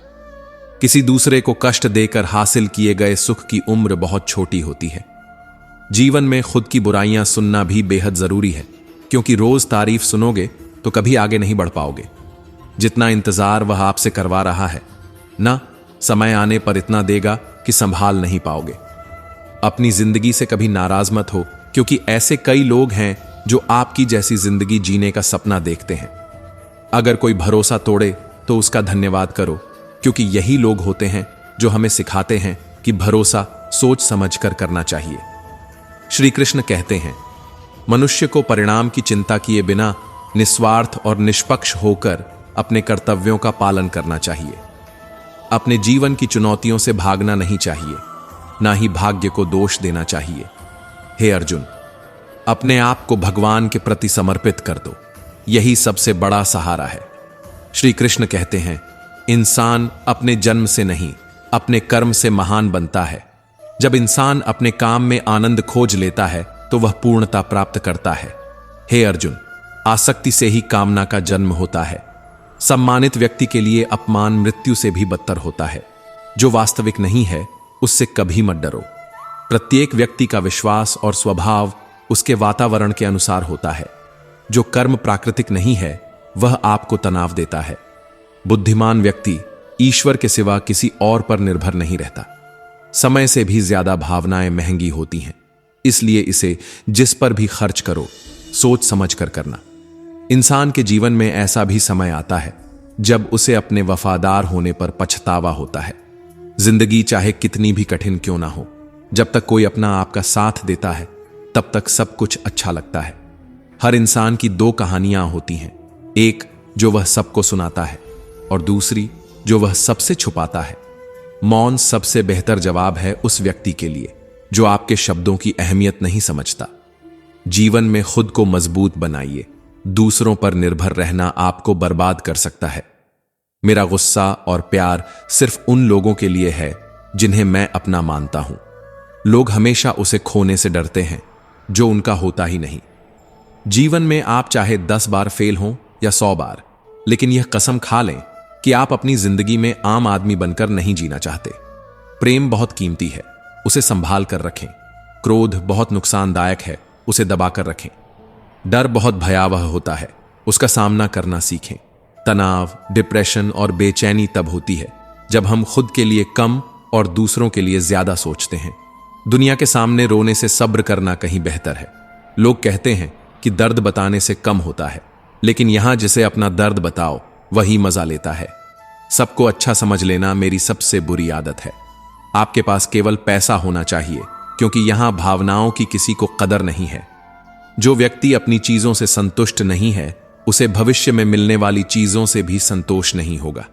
किसी दूसरे को कष्ट देकर हासिल किए गए सुख की उम्र बहुत छोटी होती है। जीवन में खुद की बुराइयां सुनना भी बेहद जरूरी है, क्योंकि रोज तारीफ सुनोगे तो कभी आगे नहीं बढ़ पाओगे। जितना इंतजार वह आपसे करवा रहा है ना, समय आने पर इतना देगा कि संभाल नहीं पाओगे। अपनी जिंदगी से कभी नाराज मत हो, क्योंकि ऐसे कई लोग हैं जो आपकी जैसी जिंदगी जीने का सपना देखते हैं। अगर कोई भरोसा तोड़े तो उसका धन्यवाद करो, क्योंकि यही लोग होते हैं जो हमें सिखाते हैं कि भरोसा सोच समझ कर करना चाहिए। श्री कृष्ण कहते हैं, मनुष्य को परिणाम की चिंता किए बिना निस्वार्थ और निष्पक्ष होकर अपने कर्तव्यों का पालन करना चाहिए। अपने जीवन की चुनौतियों से भागना नहीं चाहिए, ना ही भाग्य को दोष देना चाहिए। हे अर्जुन, अपने आप को भगवान के प्रति समर्पित कर दो, यही सबसे बड़ा सहारा है। श्री कृष्ण कहते हैं, इंसान अपने जन्म से नहीं, अपने कर्म से महान बनता है। जब इंसान अपने काम में आनंद खोज लेता है तो वह पूर्णता प्राप्त करता है। हे अर्जुन, आसक्ति से ही कामना का जन्म होता है। सम्मानित व्यक्ति के लिए अपमान मृत्यु से भी बदतर होता है। जो वास्तविक नहीं है उससे कभी मत डरो। प्रत्येक व्यक्ति का विश्वास और स्वभाव उसके वातावरण के अनुसार होता है। जो कर्म प्राकृतिक नहीं है वह आपको तनाव देता है। बुद्धिमान व्यक्ति ईश्वर के सिवा किसी और पर निर्भर नहीं रहता। समय से भी ज्यादा भावनाएं महंगी होती हैं, इसलिए इसे जिस पर भी खर्च करो सोच समझ कर करना। इंसान के जीवन में ऐसा भी समय आता है जब उसे अपने वफादार होने पर पछतावा होता है। जिंदगी चाहे कितनी भी कठिन क्यों ना हो, जब तक कोई अपना आपका साथ देता है तब तक सब कुछ अच्छा लगता है। हर इंसान की 2 कहानियां होती हैं, एक जो वह सबको सुनाता है और दूसरी जो वह सबसे छुपाता है। मौन सबसे बेहतर जवाब है उस व्यक्ति के लिए जो आपके शब्दों की अहमियत नहीं समझता। जीवन में खुद को मजबूत बनाइए, दूसरों पर निर्भर रहना आपको बर्बाद कर सकता है। मेरा गुस्सा और प्यार सिर्फ उन लोगों के लिए है जिन्हें मैं अपना मानता हूं। लोग हमेशा उसे खोने से डरते हैं जो उनका होता ही नहीं। जीवन में आप चाहे 10 बार फेल हों या 100 बार, लेकिन यह कसम खा लें कि आप अपनी जिंदगी में आम आदमी बनकर नहीं जीना चाहते। प्रेम बहुत कीमती है, उसे संभाल कर रखें। क्रोध बहुत नुकसानदायक है, उसे दबाकर रखें। डर बहुत भयावह होता है, उसका सामना करना सीखें। तनाव, डिप्रेशन और बेचैनी तब होती है जब हम खुद के लिए कम और दूसरों के लिए ज्यादा सोचते हैं। दुनिया के सामने रोने से सब्र करना कहीं बेहतर है। लोग कहते हैं कि दर्द बताने से कम होता है, लेकिन यहां जिसे अपना दर्द बताओ वही मजा लेता है। सबको अच्छा समझ लेना मेरी सबसे बुरी आदत है। आपके पास केवल पैसा होना चाहिए, क्योंकि यहां भावनाओं की किसी को कदर नहीं है। जो व्यक्ति अपनी चीजों से संतुष्ट नहीं है, उसे भविष्य में मिलने वाली चीजों से भी संतोष नहीं होगा।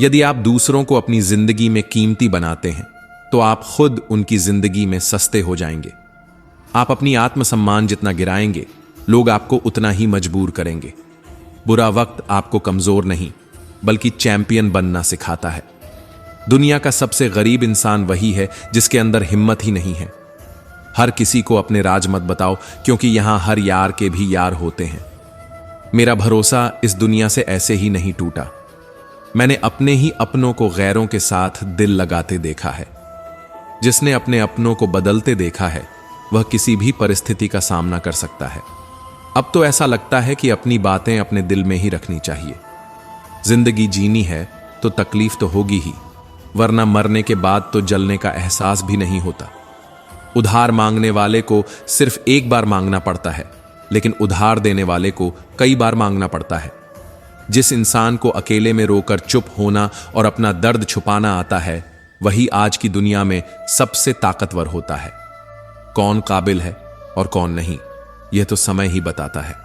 यदि आप दूसरों को अपनी जिंदगी में कीमती बनाते हैं, तो आप खुद उनकी जिंदगी में सस्ते हो जाएंगे। आप अपनी आत्मसम्मान जितना गिराएंगे, लोग आपको उतना ही मजबूर करेंगे। बुरा वक्त आपको कमजोर नहीं, बल्कि चैंपियन बनना सिखाता है। दुनिया का सबसे गरीब इंसान वही है जिसके अंदर हिम्मत ही नहीं है। हर किसी को अपने राज मत बताओ, क्योंकि यहां हर यार के भी यार होते हैं। मेरा भरोसा इस दुनिया से ऐसे ही नहीं टूटा। मैंने अपने ही अपनों को गैरों के साथ दिल लगाते देखा है। जिसने अपने अपनों को बदलते देखा है, वह किसी भी परिस्थिति का सामना कर सकता है। अब तो ऐसा लगता है कि अपनी बातें अपने दिल में ही रखनी चाहिए। जिंदगी जीनी है तो तकलीफ तो होगी ही, वरना मरने के बाद तो जलने का एहसास भी नहीं होता। उधार मांगने वाले को सिर्फ एक बार मांगना पड़ता है, लेकिन उधार देने वाले को कई बार मांगना पड़ता है। जिस इंसान को अकेले में रोकर चुप होना और अपना दर्द छुपाना आता है, वही आज की दुनिया में सबसे ताकतवर होता है। कौन काबिल है और कौन नहीं, यह तो समय ही बताता है।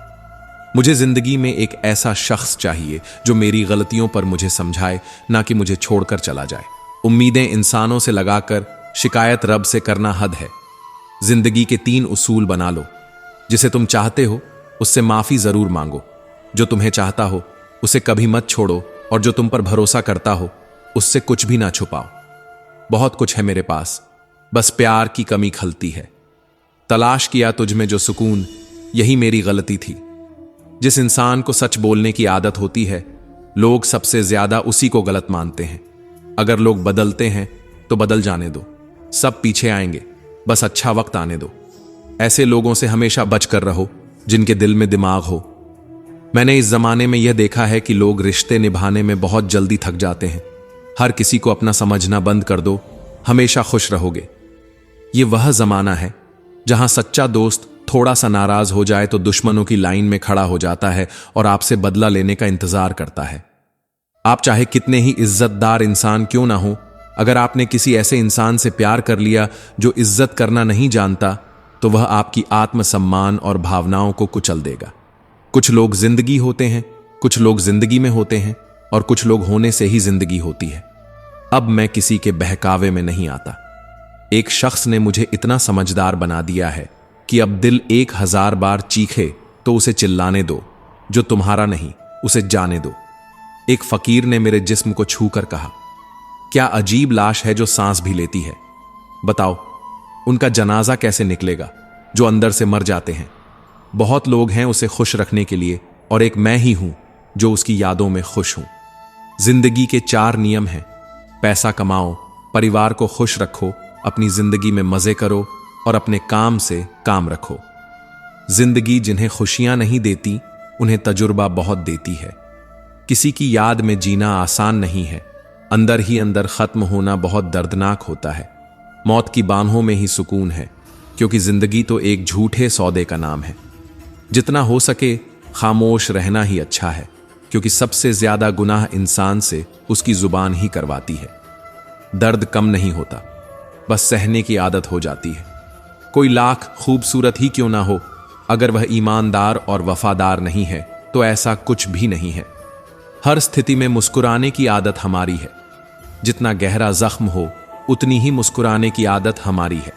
मुझे जिंदगी में एक ऐसा शख्स चाहिए जो मेरी गलतियों पर मुझे समझाए, ना कि मुझे छोड़कर चला जाए। उम्मीदें इंसानों से लगाकर शिकायत रब से करना हद है। जिंदगी के 3 उसूल बना लो। जिसे तुम चाहते हो उससे माफी जरूर मांगो, जो तुम्हें चाहता हो उसे कभी मत छोड़ो, और जो तुम पर भरोसा करता हो उससे कुछ भी ना छुपाओ। बहुत कुछ है मेरे पास, बस प्यार की कमी खलती है। तलाश किया तुझ में जो सुकून, यही मेरी गलती थी। जिस इंसान को सच बोलने की आदत होती है, लोग सबसे ज्यादा उसी को गलत मानते हैं। अगर लोग बदलते हैं तो बदल जाने दो, सब पीछे आएंगे, बस अच्छा वक्त आने दो। ऐसे लोगों से हमेशा बचकर रहो जिनके दिल में दिमाग हो। मैंने इस जमाने में यह देखा है कि लोग रिश्ते निभाने में बहुत जल्दी थक जाते हैं। हर किसी को अपना समझना बंद कर दो, हमेशा खुश रहोगे। यह वह जमाना है जहां सच्चा दोस्त थोड़ा सा नाराज हो जाए तो दुश्मनों की लाइन में खड़ा हो जाता है और आपसे बदला लेने का इंतजार करता है। आप चाहे कितने ही इज्जतदार इंसान क्यों ना हो, अगर आपने किसी ऐसे इंसान से प्यार कर लिया जो इज्जत करना नहीं जानता, तो वह आपकी आत्मसम्मान और भावनाओं को कुचल देगा। कुछ लोग जिंदगी होते हैं, कुछ लोग जिंदगी में होते हैं, और कुछ लोग होने से ही जिंदगी होती है। अब मैं किसी के बहकावे में नहीं आता। एक शख्स ने मुझे इतना समझदार बना दिया है कि अब दिल 1000 बार चीखे तो उसे चिल्लाने दो, जो तुम्हारा नहीं उसे जाने दो। एक फकीर ने मेरे जिस्म को छूकर कहा, क्या अजीब लाश है जो सांस भी लेती है। बताओ उनका जनाजा कैसे निकलेगा जो अंदर से मर जाते हैं। बहुत लोग हैं उसे खुश रखने के लिए, और एक मैं ही हूं जो उसकी यादों में खुश हूं। जिंदगी के 4 नियम हैं। पैसा कमाओ, परिवार को खुश रखो, अपनी जिंदगी में मजे करो, और अपने काम से काम रखो। जिंदगी जिन्हें खुशियां नहीं देती, उन्हें तजुर्बा बहुत देती है। किसी की याद में जीना आसान नहीं है। अंदर ही अंदर खत्म होना बहुत दर्दनाक होता है। मौत की बाहों में ही सुकून है, क्योंकि जिंदगी तो एक झूठे सौदे का नाम है। जितना हो सके खामोश रहना ही अच्छा है, क्योंकि सबसे ज्यादा गुनाह इंसान से उसकी जुबान ही करवाती है। दर्द कम नहीं होता, बस सहने की आदत हो जाती है। कोई लाख खूबसूरत ही क्यों ना हो, अगर वह ईमानदार और वफादार नहीं है तो ऐसा कुछ भी नहीं है। हर स्थिति में मुस्कुराने की आदत हमारी है। जितना गहरा जख्म हो, उतनी ही मुस्कुराने की आदत हमारी है।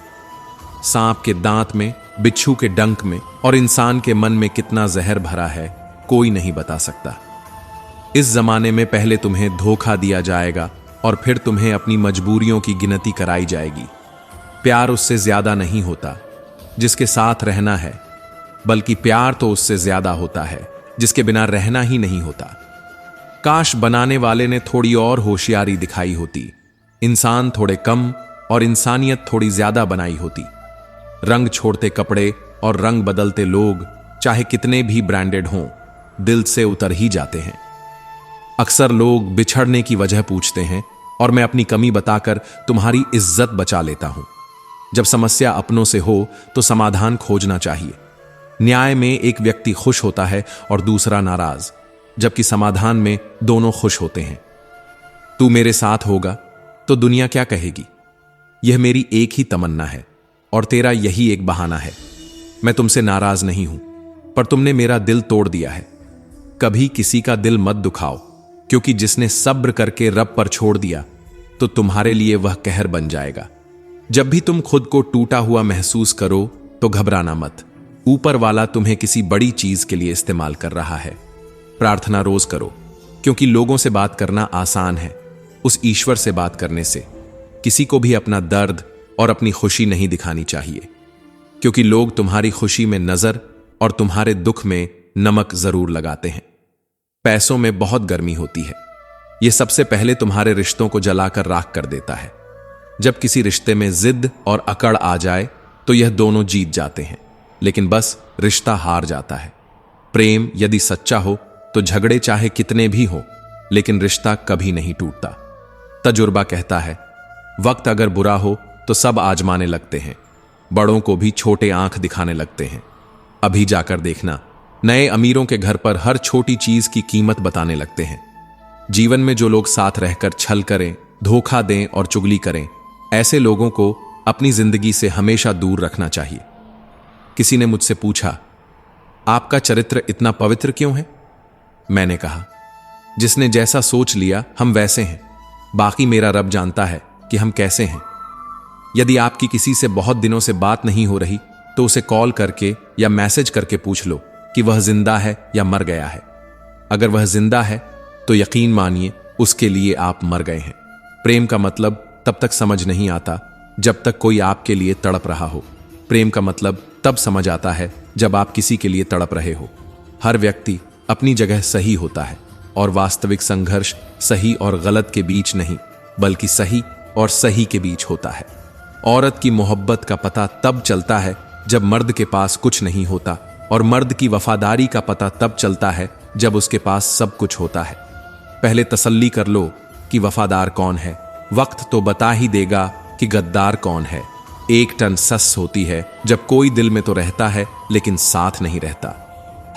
सांप के दांत में, बिच्छू के डंक में और इंसान के मन में कितना जहर भरा है, कोई नहीं बता सकता। इस जमाने में पहले तुम्हें धोखा दिया जाएगा और फिर तुम्हें अपनी मजबूरियों की गिनती कराई जाएगी। प्यार उससे ज्यादा नहीं होता जिसके साथ रहना है, बल्कि प्यार तो उससे ज्यादा होता है जिसके बिना रहना ही नहीं होता। काश बनाने वाले ने थोड़ी और होशियारी दिखाई होती, इंसान थोड़े कम और इंसानियत थोड़ी ज्यादा बनाई होती। रंग छोड़ते कपड़े और रंग बदलते लोग चाहे कितने भी ब्रांडेड हों, दिल से उतर ही जाते हैं। अक्सर लोग बिछड़ने की वजह पूछते हैं और मैं अपनी कमी बताकर तुम्हारी इज्जत बचा लेता हूं। जब समस्या अपनों से हो तो समाधान खोजना चाहिए। न्याय में एक व्यक्ति खुश होता है और दूसरा नाराज, जबकि समाधान में दोनों खुश होते हैं। तू मेरे साथ होगा तो दुनिया क्या कहेगी। यह मेरी एक ही तमन्ना है और तेरा यही एक बहाना है। मैं तुमसे नाराज नहीं हूं, पर तुमने मेरा दिल तोड़ दिया है। कभी किसी का दिल मत दुखाओ, क्योंकि जिसने सब्र करके रब पर छोड़ दिया तो तुम्हारे लिए वह कहर बन जाएगा। जब भी तुम खुद को टूटा हुआ महसूस करो तो घबराना मत। ऊपर वाला तुम्हें किसी बड़ी चीज के लिए इस्तेमाल कर रहा है। प्रार्थना रोज करो, क्योंकि लोगों से बात करना आसान है, उस ईश्वर से बात करने से। किसी को भी अपना दर्द और अपनी खुशी नहीं दिखानी चाहिए, क्योंकि लोग तुम्हारी खुशी में नजर और तुम्हारे दुख में नमक जरूर लगाते हैं। पैसों में बहुत गर्मी होती है, यह सबसे पहले तुम्हारे रिश्तों को जलाकर राख कर देता है। जब किसी रिश्ते में जिद और अकड़ आ जाए तो यह दोनों जीत जाते हैं, लेकिन बस रिश्ता हार जाता है। प्रेम यदि सच्चा हो तो झगड़े चाहे कितने भी हो, लेकिन रिश्ता कभी नहीं टूटता। तजुर्बा कहता है, वक्त अगर बुरा हो तो सब आजमाने लगते हैं, बड़ों को भी छोटे आंख दिखाने लगते हैं। अभी जाकर देखना, नए अमीरों के घर पर हर छोटी चीज की कीमत बताने लगते हैं। जीवन में जो लोग साथ रहकर छल करें, धोखा दें और चुगली करें, ऐसे लोगों को अपनी जिंदगी से हमेशा दूर रखना चाहिए। किसी ने मुझसे पूछा, आपका चरित्र इतना पवित्र क्यों है? मैंने कहा, जिसने जैसा सोच लिया हम वैसे हैं, बाकी मेरा रब जानता है कि हम कैसे हैं। यदि आपकी किसी से बहुत दिनों से बात नहीं हो रही तो उसे कॉल करके या मैसेज करके पूछ लो कि वह जिंदा है या मर गया है। अगर वह जिंदा है तो यकीन मानिए उसके लिए आप मर गए हैं। प्रेम का मतलब तब तक समझ नहीं आता जब तक कोई आपके लिए तड़प रहा हो। प्रेम का मतलब तब समझ आता है जब आप किसी के लिए तड़प रहे हो। हर व्यक्ति अपनी जगह सही होता है और वास्तविक संघर्ष सही और गलत के बीच नहीं, बल्कि सही और सही के बीच होता है। औरत की मोहब्बत का पता तब चलता है जब मर्द के पास कुछ नहीं होता, और मर्द की वफादारी का पता तब चलता है जब उसके पास सब कुछ होता है। पहले तसल्ली कर लो कि वफादार कौन है, वक्त तो बता ही देगा कि गद्दार कौन है। एक टन सस होती है जब कोई दिल में तो रहता है लेकिन साथ नहीं रहता।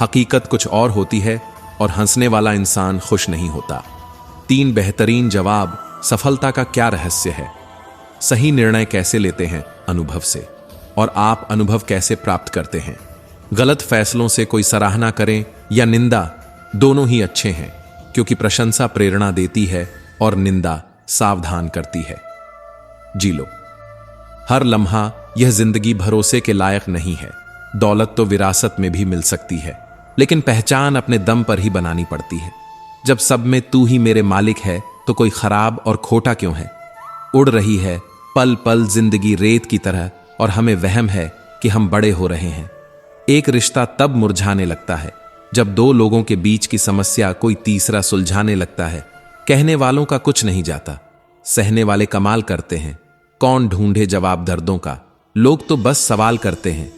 हकीकत कुछ और होती है और हंसने वाला इंसान खुश नहीं होता। 3 बेहतरीन जवाब सफलता का क्या रहस्य है। सही निर्णय कैसे लेते हैं? अनुभव से। और आप अनुभव कैसे प्राप्त करते हैं? गलत फैसलों से कोई सराहना करें या निंदा, दोनों ही अच्छे हैं, क्योंकि प्रशंसा प्रेरणा देती है और निंदा सावधान करती है। जी लो। हर लम्हा यह जिंदगी भरोसे के लायक नहीं है। दौलत तो विरासत में भी मिल सकती है, लेकिन पहचान अपने दम पर ही बनानी पड़ती है। जब सब में तू ही मेरे मालिक है तो कोई खराब और खोटा क्यों है? उड़ रही है पल पल जिंदगी रेत की तरह, और हमें वहम है कि हम बड़े हो रहे हैं। एक रिश्ता तब मुरझाने लगता है जब 2 लोगों के बीच की समस्या कोई तीसरा सुलझाने लगता है। कहने वालों का कुछ नहीं जाता, सहने वाले कमाल करते हैं। कौन ढूंढे जवाब दर्दों का? लोग तो बस सवाल करते हैं।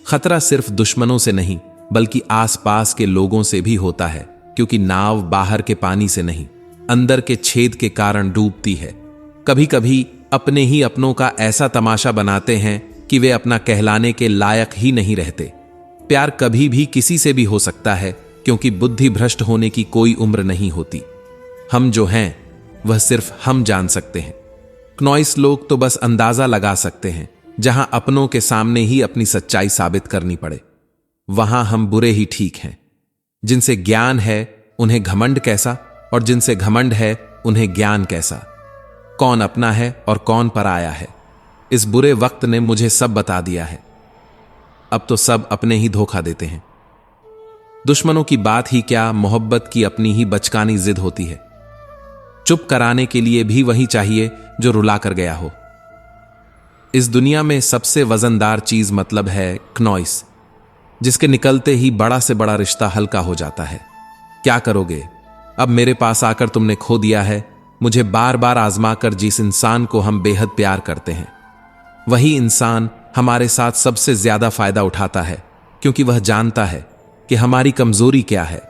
खतरा सिर्फ दुश्मनों से नहीं, बल्कि आसपास के लोगों से भी होता है, क्योंकि नाव बाहर के पानी से नहीं, अंदर के छेद के कारण डूबती है। कभी कभी अपने ही अपनों का ऐसा तमाशा बनाते हैं कि वे अपना कहलाने के लायक ही नहीं रहते। प्यार कभी भी किसी से भी हो सकता है, क्योंकि बुद्धि भ्रष्ट होने की कोई उम्र नहीं होती। हम जो हैं वह सिर्फ हम जान सकते हैं। क्नॉइस लोग तो बस अंदाजा लगा सकते हैं। जहां अपनों के सामने ही अपनी सच्चाई साबित करनी पड़े, वहां हम बुरे ही ठीक हैं। जिनसे ज्ञान है उन्हें घमंड कैसा, और जिनसे घमंड है उन्हें ज्ञान कैसा। कौन अपना है और कौन पराया है, इस बुरे वक्त ने मुझे सब बता दिया है। अब तो सब अपने ही धोखा देते हैं। दुश्मनों की बात ही क्या, मोहब्बत की अपनी ही बचकानी जिद होती है। चुप कराने के लिए भी वही चाहिए जो रुला कर गया हो। इस दुनिया में सबसे वजनदार चीज मतलब है क्नॉइस, जिसके निकलते ही बड़ा से बड़ा रिश्ता हल्का हो जाता है। क्या करोगे? अब मेरे पास आकर तुमने खो दिया है मुझे बार बार आजमा कर जिस इंसान को हम बेहद प्यार करते हैं। वही इंसान हमारे साथ सबसे ज्यादा फायदा उठाता है, क्योंकि वह जानता है कि हमारी कमजोरी क्या है।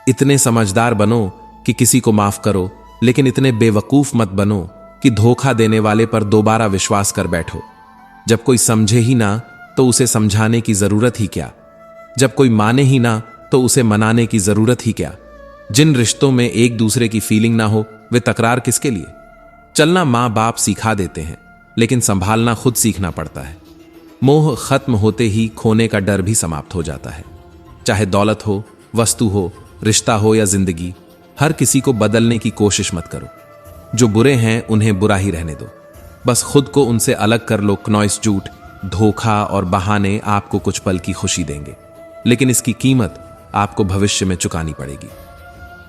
इतने समझदार बनो कि किसी को माफ करो, लेकिन इतने बेवकूफ मत बनो कि धोखा देने वाले पर दोबारा विश्वास कर बैठो। जब कोई समझे ही ना तो उसे समझाने की जरूरत ही क्या? जब कोई माने ही ना तो उसे मनाने की जरूरत ही क्या? जिन रिश्तों में एक दूसरे की फीलिंग ना हो वे तकरार किसके लिए? चलना माँ बाप सिखा देते हैं, लेकिन संभालना खुद सीखना पड़ता है। मोह खत्म होते ही खोने का डर भी समाप्त हो जाता है। चाहे दौलत हो, वस्तु हो, रिश्ता हो या जिंदगी, हर किसी को बदलने की कोशिश मत करो। जो बुरे हैं उन्हें बुरा ही रहने दो। बस खुद को उनसे अलग कर लो। नॉइस, झूठ, धोखा और बहाने आपको कुछ पल की खुशी देंगे, लेकिन इसकी कीमत आपको भविष्य में चुकानी पड़ेगी।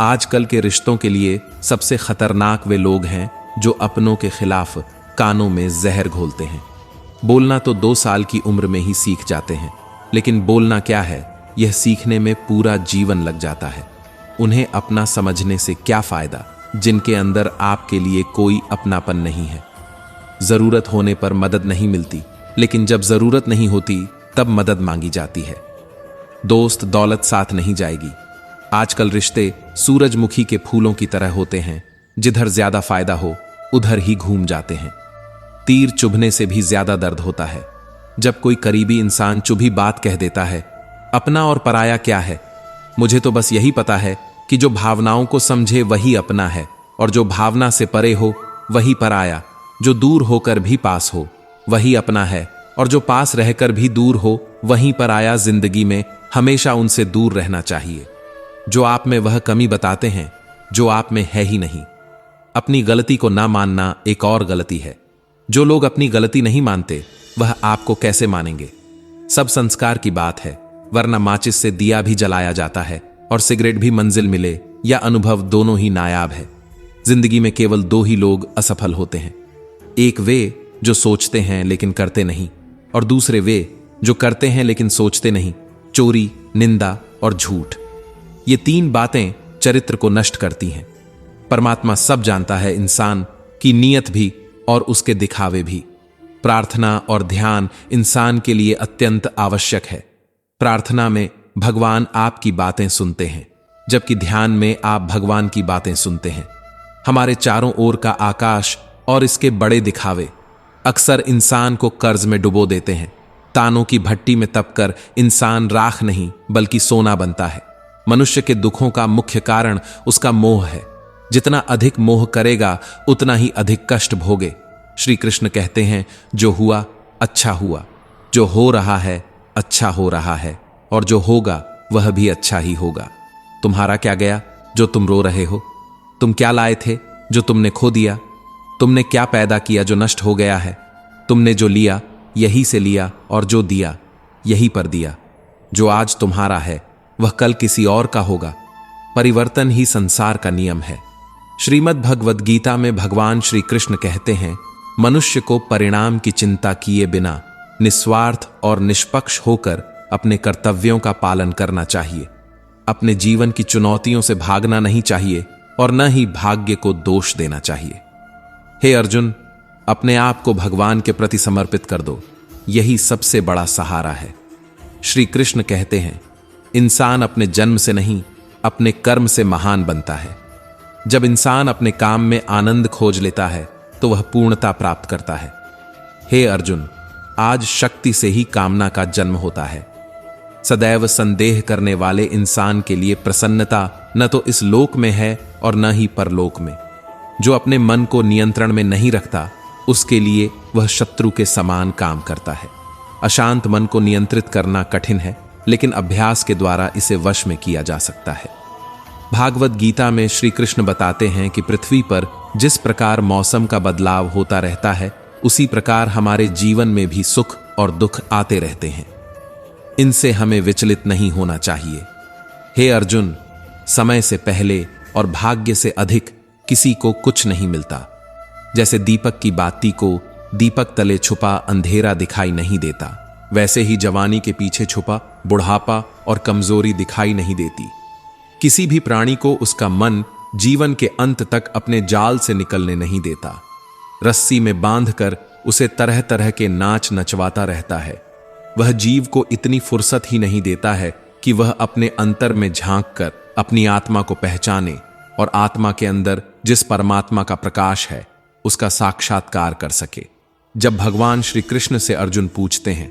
आजकल के रिश्तों के लिए सबसे खतरनाक वे लोग हैं जो अपनों के खिलाफ कानों में जहर घोलते हैं। बोलना तो 2 साल की उम्र में ही सीख जाते हैं, लेकिन बोलना क्या है, यह सीखने में पूरा जीवन लग जाता है। उन्हें अपना समझने से क्या फायदा जिनके अंदर आपके लिए कोई अपनापन नहीं है। जरूरत होने पर मदद नहीं मिलती, लेकिन जब जरूरत नहीं होती तब मदद मांगी जाती है। दोस्त दौलत साथ नहीं जाएगी। आजकल रिश्ते सूरजमुखी के फूलों की तरह होते हैं, जिधर ज्यादा फायदा हो उधर ही घूम जाते हैं। तीर चुभने से भी ज्यादा दर्द होता है जब कोई करीबी इंसान चुभी बात कह देता है। अपना और पराया क्या है? मुझे तो बस यही पता है कि जो भावनाओं को समझे वही अपना है, और जो भावना से परे हो वही पराया। जो दूर होकर भी पास हो वही अपना है, और जो पास रहकर भी दूर हो वहीं पराया। जिंदगी में हमेशा उनसे दूर रहना चाहिए जो आप में वह कमी बताते हैं जो आप में है ही नहीं। अपनी गलती को ना मानना एक और गलती है। जो लोग अपनी गलती नहीं मानते वह आपको कैसे मानेंगे? सब संस्कार की बात है, वरना माचिस से दिया भी जलाया जाता है और सिगरेट भी मंजिल मिले या अनुभव दोनों ही नायाब है। जिंदगी में केवल 2 ही लोग असफल होते हैं, एक वे जो सोचते हैं लेकिन करते नहीं, और दूसरे वे जो करते हैं लेकिन सोचते नहीं। चोरी, निंदा और झूठ, ये 3 बातें चरित्र को नष्ट करती हैं। परमात्मा सब जानता है, इंसान की नीयत भी और उसके दिखावे भी। प्रार्थना और ध्यान इंसान के लिए अत्यंत आवश्यक है। प्रार्थना में भगवान आपकी बातें सुनते हैं, जबकि ध्यान में आप भगवान की बातें सुनते हैं। हमारे चारों ओर का आकाश और इसके बड़े दिखावे अक्सर इंसान को कर्ज में डुबो देते हैं। तानों की भट्टी में तपकर इंसान राख नहीं बल्कि सोना बनता है। मनुष्य के दुखों का मुख्य कारण उसका मोह है। जितना अधिक मोह करेगा उतना ही अधिक कष्ट भोगे। श्री कृष्ण कहते हैं, जो हुआ अच्छा हुआ, जो हो रहा है अच्छा हो रहा है, और जो होगा वह भी अच्छा ही होगा। तुम्हारा क्या गया जो तुम रो रहे हो? तुम क्या लाए थे जो तुमने खो दिया? तुमने क्या पैदा किया जो नष्ट हो गया है? तुमने जो लिया यही से लिया, और जो दिया यही पर दिया। जो आज तुम्हारा है वह कल किसी और का होगा। परिवर्तन ही संसार का नियम है। श्रीमद् भगवद गीता में भगवान श्री कृष्ण कहते हैं, मनुष्य को परिणाम की चिंता किए बिना निस्वार्थ और निष्पक्ष होकर अपने कर्तव्यों का पालन करना चाहिए। अपने जीवन की चुनौतियों से भागना नहीं चाहिए और न ही भाग्य को दोष देना चाहिए। हे अर्जुन, अपने आप को भगवान के प्रति समर्पित कर दो, यही सबसे बड़ा सहारा है। श्री कृष्ण कहते हैं, इंसान अपने जन्म से नहीं अपने कर्म से महान बनता है। जब इंसान अपने काम में आनंद खोज लेता है तो वह पूर्णता प्राप्त करता है। हे अर्जुन, आज शक्ति से ही कामना का जन्म होता है। सदैव संदेह करने वाले इंसान के लिए प्रसन्नता न तो इस लोक में है और न ही परलोक में। जो अपने मन को नियंत्रण में नहीं रखता उसके लिए वह शत्रु के समान काम करता है। अशांत मन को नियंत्रित करना कठिन है, लेकिन अभ्यास के द्वारा इसे वश में किया जा सकता है। भागवत गीता में श्री कृष्ण बताते हैं कि पृथ्वी पर जिस प्रकार मौसम का बदलाव होता रहता है, उसी प्रकार हमारे जीवन में भी सुख और दुख आते रहते हैं। इनसे हमें विचलित नहीं होना चाहिए। हे अर्जुन, समय से पहले और भाग्य से अधिक किसी को कुछ नहीं मिलता। जैसे दीपक की बाती को दीपक तले छुपा अंधेरा दिखाई नहीं देता, वैसे ही जवानी के पीछे छुपा बुढ़ापा और कमजोरी दिखाई नहीं देती। किसी भी प्राणी को उसका मन जीवन के अंत तक अपने जाल से निकलने नहीं देता। रस्सी में बांधकर उसे तरह तरह के नाच नचवाता रहता है। वह जीव को इतनी फुर्सत ही नहीं देता है कि वह अपने अंतर में झांक कर अपनी आत्मा को पहचाने और आत्मा के अंदर जिस परमात्मा का प्रकाश है उसका साक्षात्कार कर सके। जब भगवान श्री कृष्ण से अर्जुन पूछते हैं,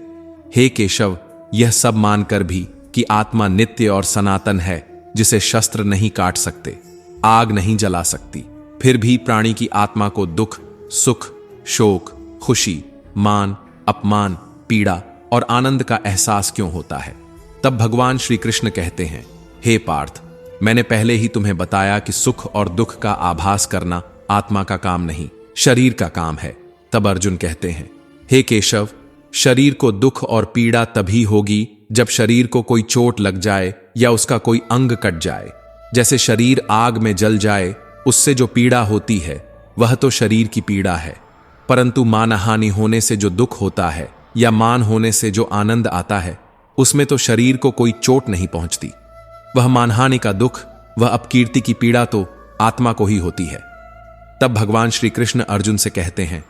हे केशव, यह सब मानकर भी कि आत्मा नित्य और सनातन है, जिसे शस्त्र नहीं काट सकते, आग नहीं जला सकती, फिर भी प्राणी की आत्मा को दुख, सुख, शोक, खुशी, मान, अपमान, पीड़ा और आनंद का एहसास क्यों होता है? तब भगवान श्री कृष्ण कहते हैं, हे पार्थ, मैंने पहले ही तुम्हें बताया कि सुख और दुख का आभास करना आत्मा का काम नहीं, शरीर का काम है। तब अर्जुन कहते हैं, हे केशव, शरीर को दुख और पीड़ा तभी होगी जब शरीर को कोई चोट लग जाए या उसका कोई अंग कट जाए। जैसे शरीर आग में जल जाए, उससे जो पीड़ा होती है वह तो शरीर की पीड़ा है, परंतु मानहानि होने से जो दुख होता है या मान होने से जो आनंद आता है, उसमें तो शरीर को कोई चोट नहीं पहुंचती। वह मानहानि का दुख, वह अपकीर्ति की पीड़ा तो आत्मा को ही होती है। तब भगवान श्री कृष्ण अर्जुन से कहते हैं,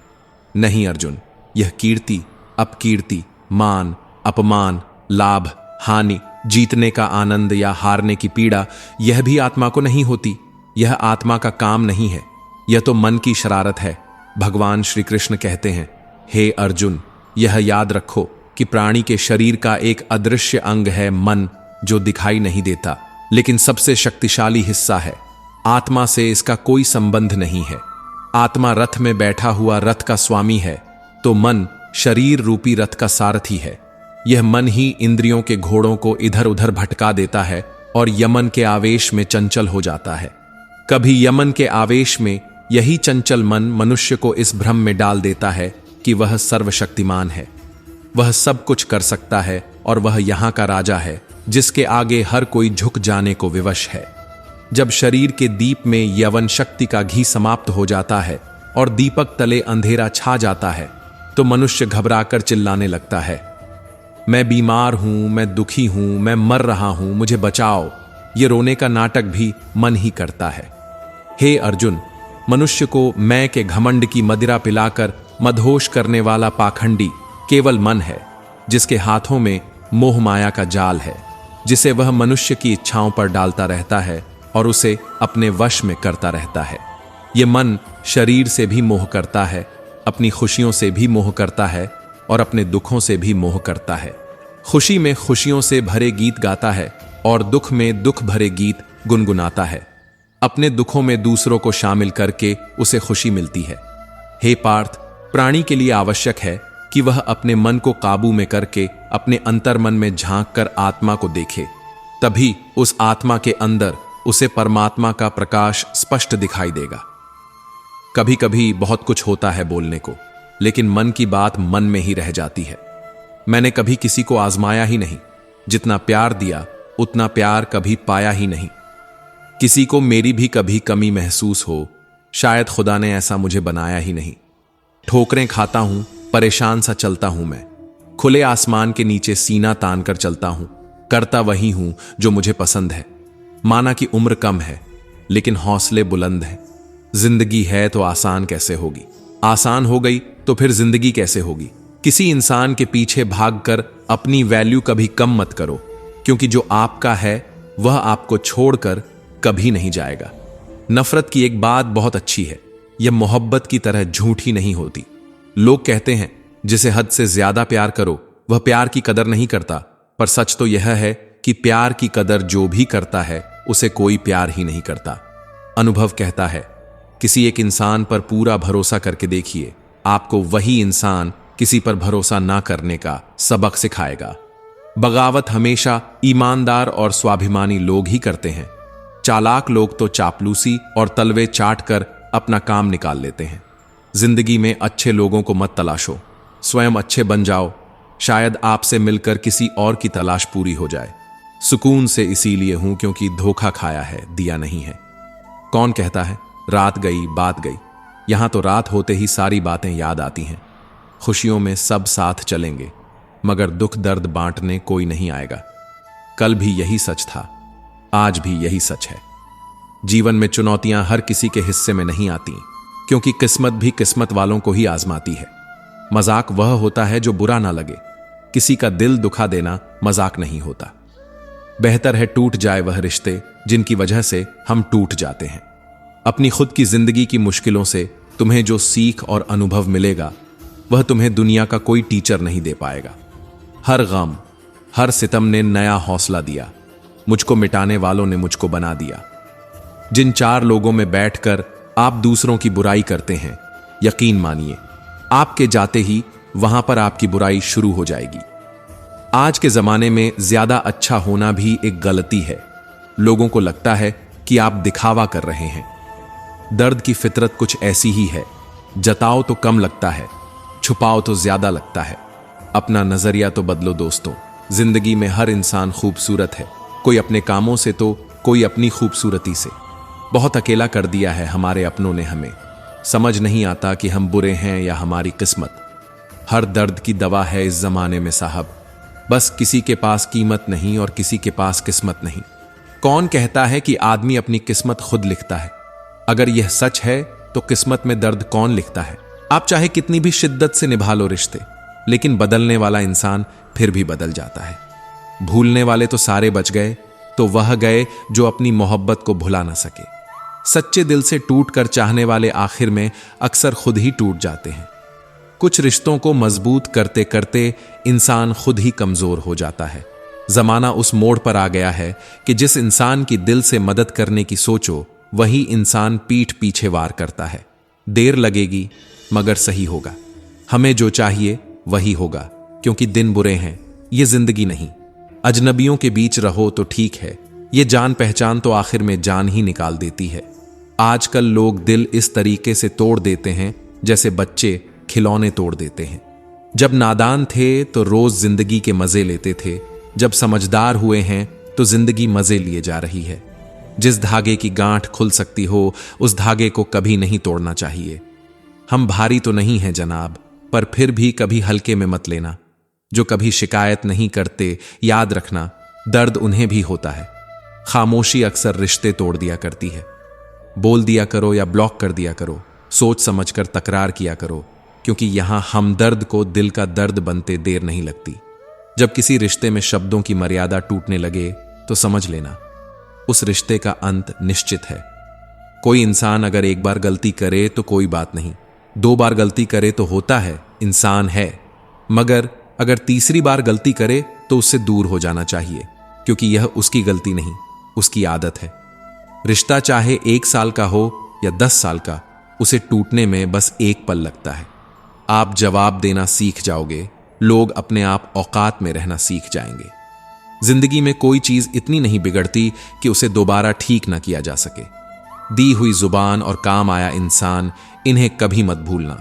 नहीं अर्जुन, यह कीर्ति, अपकीर्ति, मान, अपमान, लाभ, हानि, जीतने का आनंद या हारने की पीड़ा, यह भी आत्मा को नहीं होती। यह आत्मा का काम नहीं है, यह तो मन की शरारत है। भगवान श्री कृष्ण कहते हैं, हे अर्जुन, यह याद रखो कि प्राणी के शरीर का एक अदृश्य अंग है मन, जो दिखाई नहीं देता, लेकिन सबसे शक्तिशाली हिस्सा है। आत्मा से इसका कोई संबंध नहीं है। आत्मा रथ में बैठा हुआ रथ का स्वामी है, तो मन शरीर रूपी रथ का सारथी है। यह मन ही इंद्रियों के घोड़ों को इधर उधर भटका देता है और यमन के आवेश में चंचल हो जाता है। कभी यमन के आवेश में यही चंचल मन मनुष्य को इस भ्रम में डाल देता है कि वह सर्वशक्तिमान है, वह सब कुछ कर सकता है और वह यहाँ का राजा है, जिसके आगे हर कोई झुक जाने को विवश है। जब शरीर के दीप में यवन शक्ति का घी समाप्त हो जाता है और दीपक तले अंधेरा छा जाता है, तो मनुष्य घबराकर चिल्लाने लगता है, मैं बीमार हूं, मैं दुखी हूं, मैं मर रहा हूं, मुझे बचाओ। ये रोने का नाटक भी मन ही करता है। हे अर्जुन, मनुष्य को मैं के घमंड की मदिरा पिलाकर मदहोश करने वाला पाखंडी केवल मन है, जिसके हाथों में मोह माया का जाल है, जिसे वह मनुष्य की इच्छाओं पर डालता रहता है और उसे अपने वश में करता रहता है। ये मन शरीर से भी मोह करता है, अपनी खुशियों से भी मोह करता है और अपने दुखों से भी मोह करता है। खुशी में खुशियों से भरे गीत गाता है और दुख में दुख भरे गीत गुनगुनाता है। अपने दुखों में दूसरों को शामिल करके उसे खुशी मिलती है। हे पार्थ, प्राणी के लिए आवश्यक है कि वह अपने मन को काबू में करके अपने अंतर्मन में झांक कर आत्मा को देखे, तभी उस आत्मा के अंदर उसे परमात्मा का प्रकाश स्पष्ट दिखाई देगा। कभी कभी बहुत कुछ होता है बोलने को, लेकिन मन की बात मन में ही रह जाती है। मैंने कभी किसी को आजमाया ही नहीं, जितना प्यार दिया उतना प्यार कभी पाया ही नहीं। किसी को मेरी भी कभी कमी महसूस हो, शायद खुदा ने ऐसा मुझे बनाया ही नहीं। ठोकरें खाता हूं, परेशान सा चलता हूं मैं, खुले आसमान के नीचे सीना तान कर चलता हूं, करता वही हूं जो मुझे पसंद है। माना कि उम्र कम है, लेकिन हौसले बुलंद हैं। जिंदगी है तो आसान कैसे होगी? आसान हो गई तो फिर जिंदगी कैसे होगी? किसी इंसान के पीछे भागकर अपनी वैल्यू कभी कम मत करो, क्योंकि जो आपका है वह आपको छोड़कर कभी नहीं जाएगा। नफरत की एक बात बहुत अच्छी है, यह मोहब्बत की तरह झूठी नहीं होती। लोग कहते हैं जिसे हद से ज्यादा प्यार करो वह प्यार की कदर नहीं करता, पर सच तो यह है कि प्यार की कदर जो भी करता है उसे कोई प्यार ही नहीं करता। अनुभव कहता है, किसी एक इंसान पर पूरा भरोसा करके देखिए, आपको वही इंसान किसी पर भरोसा ना करने का सबक सिखाएगा। बगावत हमेशा ईमानदार और स्वाभिमानी लोग ही करते हैं। चालाक लोग तो चापलूसी और तलवे चाट कर अपना काम निकाल लेते हैं। जिंदगी में अच्छे लोगों को मत तलाशो, स्वयं अच्छे बन जाओ, शायद आपसे मिलकर किसी और की तलाश पूरी हो जाए। सुकून से इसीलिए हूं क्योंकि धोखा खाया है, दिया नहीं है। कौन कहता है रात गई बात गई? यहां तो रात होते ही सारी बातें याद आती हैं। खुशियों में सब साथ चलेंगे, मगर दुख दर्द बांटने कोई नहीं आएगा। कल भी यही सच था, आज भी यही सच है। जीवन में चुनौतियां हर किसी के हिस्से में नहीं आती, क्योंकि किस्मत भी किस्मत वालों को ही आजमाती है। मजाक वह होता है जो बुरा ना लगे, किसी का दिल दुखा देना मजाक नहीं होता। बेहतर है टूट जाए वह रिश्ते जिनकी वजह से हम टूट जाते हैं। अपनी खुद की जिंदगी की मुश्किलों से तुम्हें जो सीख और अनुभव मिलेगा वह तुम्हें दुनिया का कोई टीचर नहीं दे पाएगा। हर गम, हर सितम ने नया हौसला दिया, मुझको मिटाने वालों ने मुझको बना दिया। जिन चार लोगों में बैठकर आप दूसरों की बुराई करते हैं, यकीन मानिए आपके जाते ही वहां पर आपकी बुराई शुरू हो जाएगी। आज के जमाने में ज्यादा अच्छा होना भी एक गलती है। लोगों को लगता है कि आप दिखावा कर रहे हैं। दर्द की फितरत कुछ ऐसी ही है, जताओ तो कम लगता है, छुपाओ तो ज्यादा लगता है। अपना नजरिया तो बदलो दोस्तों। जिंदगी में हर इंसान खूबसूरत है, कोई अपने कामों से तो कोई अपनी खूबसूरती से। बहुत अकेला कर दिया है हमारे अपनों ने हमें। समझ नहीं आता कि हम बुरे हैं या हमारी किस्मत। हर दर्द की दवा है इस जमाने में साहब, बस किसी के पास कीमत नहीं और किसी के पास किस्मत नहीं। कौन कहता है कि आदमी अपनी किस्मत खुद लिखता है? अगर यह सच है तो किस्मत में दर्द कौन लिखता है? आप चाहे कितनी भी शिद्दत से निभा लो रिश्ते, लेकिन बदलने वाला इंसान फिर भी बदल जाता है। भूलने वाले तो सारे बच गए, तो वह गए जो अपनी मोहब्बत को भुला ना सके। सच्चे दिल से टूट कर चाहने वाले आखिर में अक्सर खुद ही टूट जाते हैं। कुछ रिश्तों को मजबूत करते करते इंसान खुद ही कमजोर हो जाता है। जमाना उस मोड़ पर आ गया है कि जिस इंसान की दिल से मदद करने की सोचो, वही इंसान पीठ पीछे वार करता है। देर लगेगी मगर सही होगा। हमें जो चाहिए वही होगा, क्योंकि दिन बुरे हैं, ये जिंदगी नहीं। अजनबियों के बीच रहो तो ठीक है, ये जान पहचान तो आखिर में जान ही निकाल देती है। आजकल लोग दिल इस तरीके से तोड़ देते हैं जैसे बच्चे खिलौने तोड़ देते हैं। जब नादान थे तो रोज जिंदगी के मजे लेते थे, जब समझदार हुए हैं तो जिंदगी मजे लिए जा रही है। जिस धागे की गांठ खुल सकती हो उस धागे को कभी नहीं तोड़ना चाहिए। हम भारी तो नहीं हैं जनाब, पर फिर भी कभी हल्के में मत लेना। जो कभी शिकायत नहीं करते, याद रखना दर्द उन्हें भी होता है। खामोशी अक्सर रिश्ते तोड़ दिया करती है। बोल दिया करो या ब्लॉक कर दिया करो, सोच समझकर तकरार किया करो, क्योंकि यहां हमदर्द को दिल का दर्द बनते देर नहीं लगती। जब किसी रिश्ते में शब्दों की मर्यादा टूटने लगे तो समझ लेना उस रिश्ते का अंत निश्चित है। कोई इंसान अगर एक बार गलती करे तो कोई बात नहीं, 2 बार गलती करे तो होता है, इंसान है। मगर अगर तीसरी बार गलती करे तो उससे दूर हो जाना चाहिए, क्योंकि यह उसकी गलती नहीं, उसकी आदत है। रिश्ता चाहे 1 साल का हो या 10 साल का, उसे टूटने में बस एक पल लगता है। आप जवाब देना सीख जाओगे, लोग अपने आप औकात में रहना सीख जाएंगे। जिंदगी में कोई चीज इतनी नहीं बिगड़ती कि उसे दोबारा ठीक ना किया जा सके। दी हुई जुबान और काम आया इंसान, इन्हें कभी मत भूलना।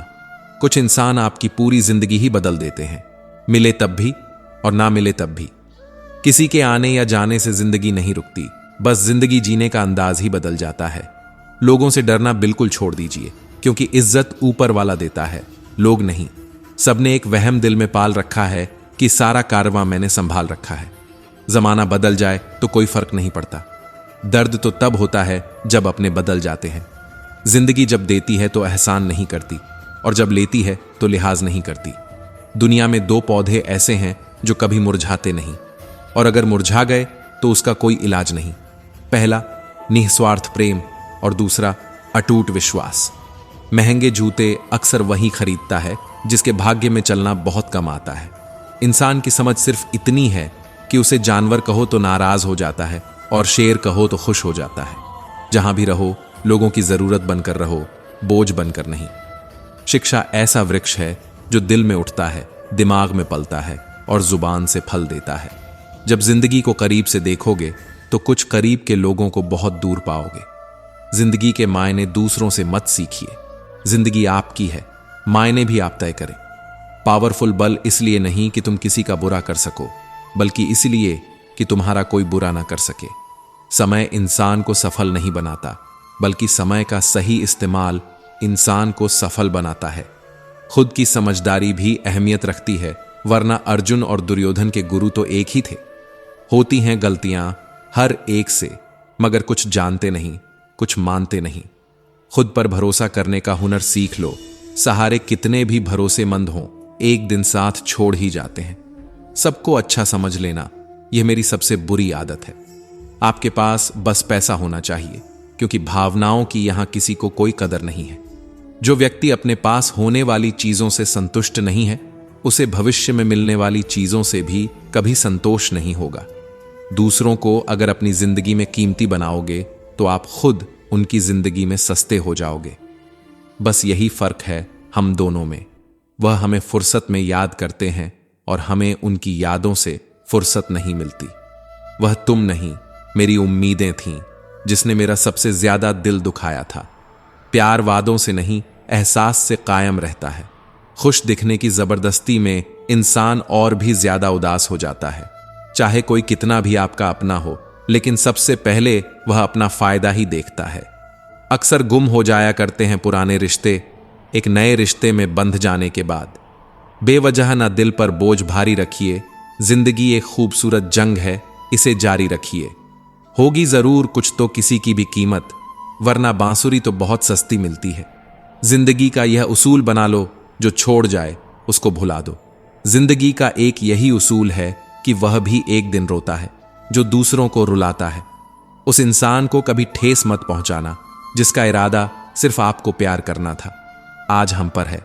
कुछ इंसान आपकी पूरी जिंदगी ही बदल देते हैं, मिले तब भी और ना मिले तब भी। किसी के आने या जाने से जिंदगी नहीं रुकती, बस जिंदगी जीने का अंदाज ही बदल जाता है। लोगों से डरना बिल्कुल छोड़ दीजिए, क्योंकि इज्जत ऊपर वाला देता है, लोग नहीं। सबने एक वहम दिल में पाल रखा है कि सारा कारवां मैंने संभाल रखा है। जमाना बदल जाए तो कोई फर्क नहीं पड़ता। दर्द तो तब होता है जब अपने बदल जाते हैं। जिंदगी जब देती है तो एहसान नहीं करती, और जब लेती है तो लिहाज नहीं करती। दुनिया में 2 पौधे ऐसे हैं जो कभी मुरझाते नहीं, और अगर मुरझा गए तो उसका कोई इलाज नहीं। पहला निस्वार्थ प्रेम और दूसरा अटूट विश्वास। महंगे जूते अक्सर वही खरीदता है जिसके भाग्य में चलना बहुत कम आता है। इंसान की समझ सिर्फ इतनी है कि उसे जानवर कहो तो नाराज हो जाता है और शेर कहो तो खुश हो जाता है। जहां भी रहो लोगों की जरूरत बनकर रहो, बोझ बनकर नहीं। शिक्षा ऐसा वृक्ष है जो दिल में उठता है, दिमाग में पलता है और जुबान से फल देता है। जब जिंदगी को करीब से देखोगे तो कुछ करीब के लोगों को बहुत दूर पाओगे। जिंदगी के मायने दूसरों से मत सीखिए। जिंदगी आपकी है, मायने भी आप तय करें। पावरफुल बल इसलिए नहीं कि तुम किसी का बुरा कर सको, बल्कि इसलिए कि तुम्हारा कोई बुरा ना कर सके। समय इंसान को सफल नहीं बनाता, बल्कि समय का सही इस्तेमाल इंसान को सफल बनाता है। खुद की समझदारी भी अहमियत रखती है, वरना अर्जुन और दुर्योधन के गुरु तो एक ही थे। होती हैं गलतियां हर एक से, मगर कुछ जानते नहीं, कुछ मानते नहीं। खुद पर भरोसा करने का हुनर सीख लो। सहारे कितने भी भरोसेमंद हों, एक दिन साथ छोड़ ही जाते हैं। सबको अच्छा समझ लेना, यह मेरी सबसे बुरी आदत है। आपके पास बस पैसा होना चाहिए, क्योंकि भावनाओं की यहां किसी को कोई कदर नहीं है। जो व्यक्ति अपने पास होने वाली चीजों से संतुष्ट नहीं है, उसे भविष्य में मिलने वाली चीजों से भी कभी संतोष नहीं होगा। दूसरों को अगर अपनी जिंदगी में कीमती बनाओगे तो आप खुद उनकी जिंदगी में सस्ते हो जाओगे। बस यही फर्क है हम दोनों में। वह हमें फुर्सत में याद करते हैं और हमें उनकी यादों से फुर्सत नहीं मिलती। वह तुम नहीं, मेरी उम्मीदें थीं, जिसने मेरा सबसे ज्यादा दिल दुखाया था। प्यार वादों से नहीं, एहसास से कायम रहता है। खुश दिखने की जबरदस्ती में इंसान और भी ज्यादा उदास हो जाता है। चाहे कोई कितना भी आपका अपना हो, लेकिन सबसे पहले वह अपना फायदा ही देखता है। अक्सर गुम हो जाया करते हैं पुराने रिश्ते एक नए रिश्ते में बंध जाने के बाद। बेवजह ना दिल पर बोझ भारी रखिए। जिंदगी एक खूबसूरत जंग है, इसे जारी रखिए। होगी जरूर कुछ तो किसी की भी कीमत, वरना बांसुरी तो बहुत सस्ती मिलती है। जिंदगी का यह उसूल बना लो, जो छोड़ जाए उसको भुला दो। जिंदगी का एक यही उसूल है कि वह भी एक दिन रोता है जो दूसरों को रुलाता है। उस इंसान को कभी ठेस मत पहुंचाना जिसका इरादा सिर्फ आपको प्यार करना था। आज हम पर है,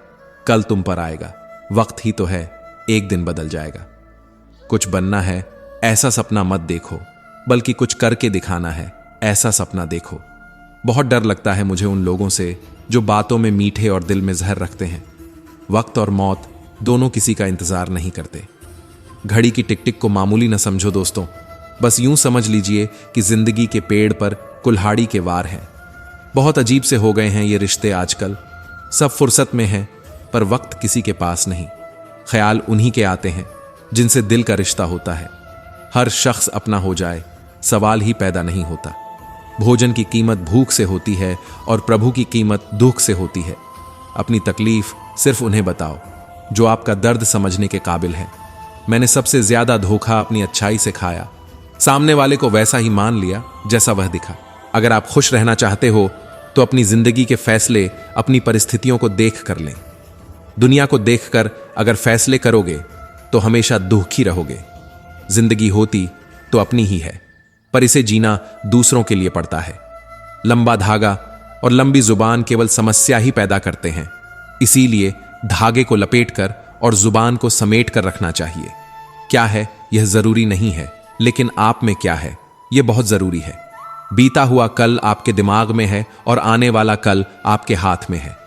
कल तुम पर आएगा। वक्त ही तो है, एक दिन बदल जाएगा। कुछ बनना है ऐसा सपना मत देखो, बल्कि कुछ करके दिखाना है ऐसा सपना देखो। बहुत डर लगता है मुझे उन लोगों से जो बातों में मीठे और दिल में जहर रखते हैं। वक्त और मौत दोनों किसी का इंतजार नहीं करते। घड़ी की टिक टिक को मामूली न समझो दोस्तों। बस यूं समझ लीजिए कि जिंदगी के पेड़ पर कुल्हाड़ी के वार हैं। बहुत अजीब से हो गए हैं ये रिश्ते आजकल। सब फुर्सत में हैं, पर वक्त किसी के पास नहीं। ख्याल उन्हीं के आते हैं जिनसे दिल का रिश्ता होता है। हर शख्स अपना हो जाए, सवाल ही पैदा नहीं होता। भोजन की कीमत भूख से होती है और प्रभु की कीमत दुख से होती है। अपनी तकलीफ सिर्फ उन्हें बताओ जो आपका दर्द समझने के काबिल है। मैंने सबसे ज्यादा धोखा अपनी अच्छाई से खाया। सामने वाले को वैसा ही मान लिया जैसा वह दिखा। अगर आप खुश रहना चाहते हो तो अपनी जिंदगी के फैसले अपनी परिस्थितियों को देख कर लें। दुनिया को देखकर अगर फैसले करोगे तो हमेशा दुखी रहोगे। जिंदगी होती तो अपनी ही है, पर इसे जीना दूसरों के लिए पड़ता है। लंबा धागा और लंबी जुबान केवल समस्या ही पैदा करते हैं। इसीलिए धागे को लपेटकर और जुबान को समेट कर रखना चाहिए। क्या है यह जरूरी नहीं है, लेकिन आप में क्या है यह बहुत जरूरी है। बीता हुआ कल आपके दिमाग में है और आने वाला कल आपके हाथ में है।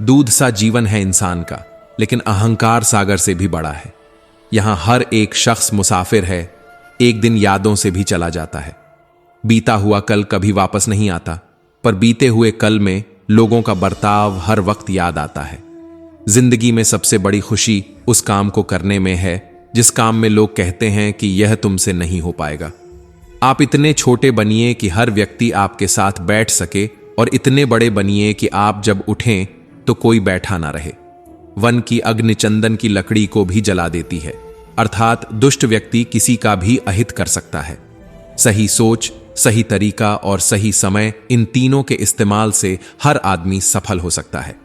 दूध सा जीवन है इंसान का, लेकिन अहंकार सागर से भी बड़ा है। यहां हर एक शख्स मुसाफिर है, एक दिन यादों से भी चला जाता है। बीता हुआ कल कभी वापस नहीं आता, पर बीते हुए कल में लोगों का बर्ताव हर वक्त याद आता है। जिंदगी में सबसे बड़ी खुशी उस काम को करने में है जिस काम में लोग कहते हैं कि यह तुमसे नहीं हो पाएगा। आप इतने छोटे बनिए कि हर व्यक्ति आपके साथ बैठ सके, और इतने बड़े बनिए कि आप जब उठें तो कोई बैठा ना रहे। वन की अग्नि चंदन की लकड़ी को भी जला देती है, अर्थात दुष्ट व्यक्ति किसी का भी अहित कर सकता है। सही सोच, सही तरीका और सही समय, इन तीनों के इस्तेमाल से हर आदमी सफल हो सकता है।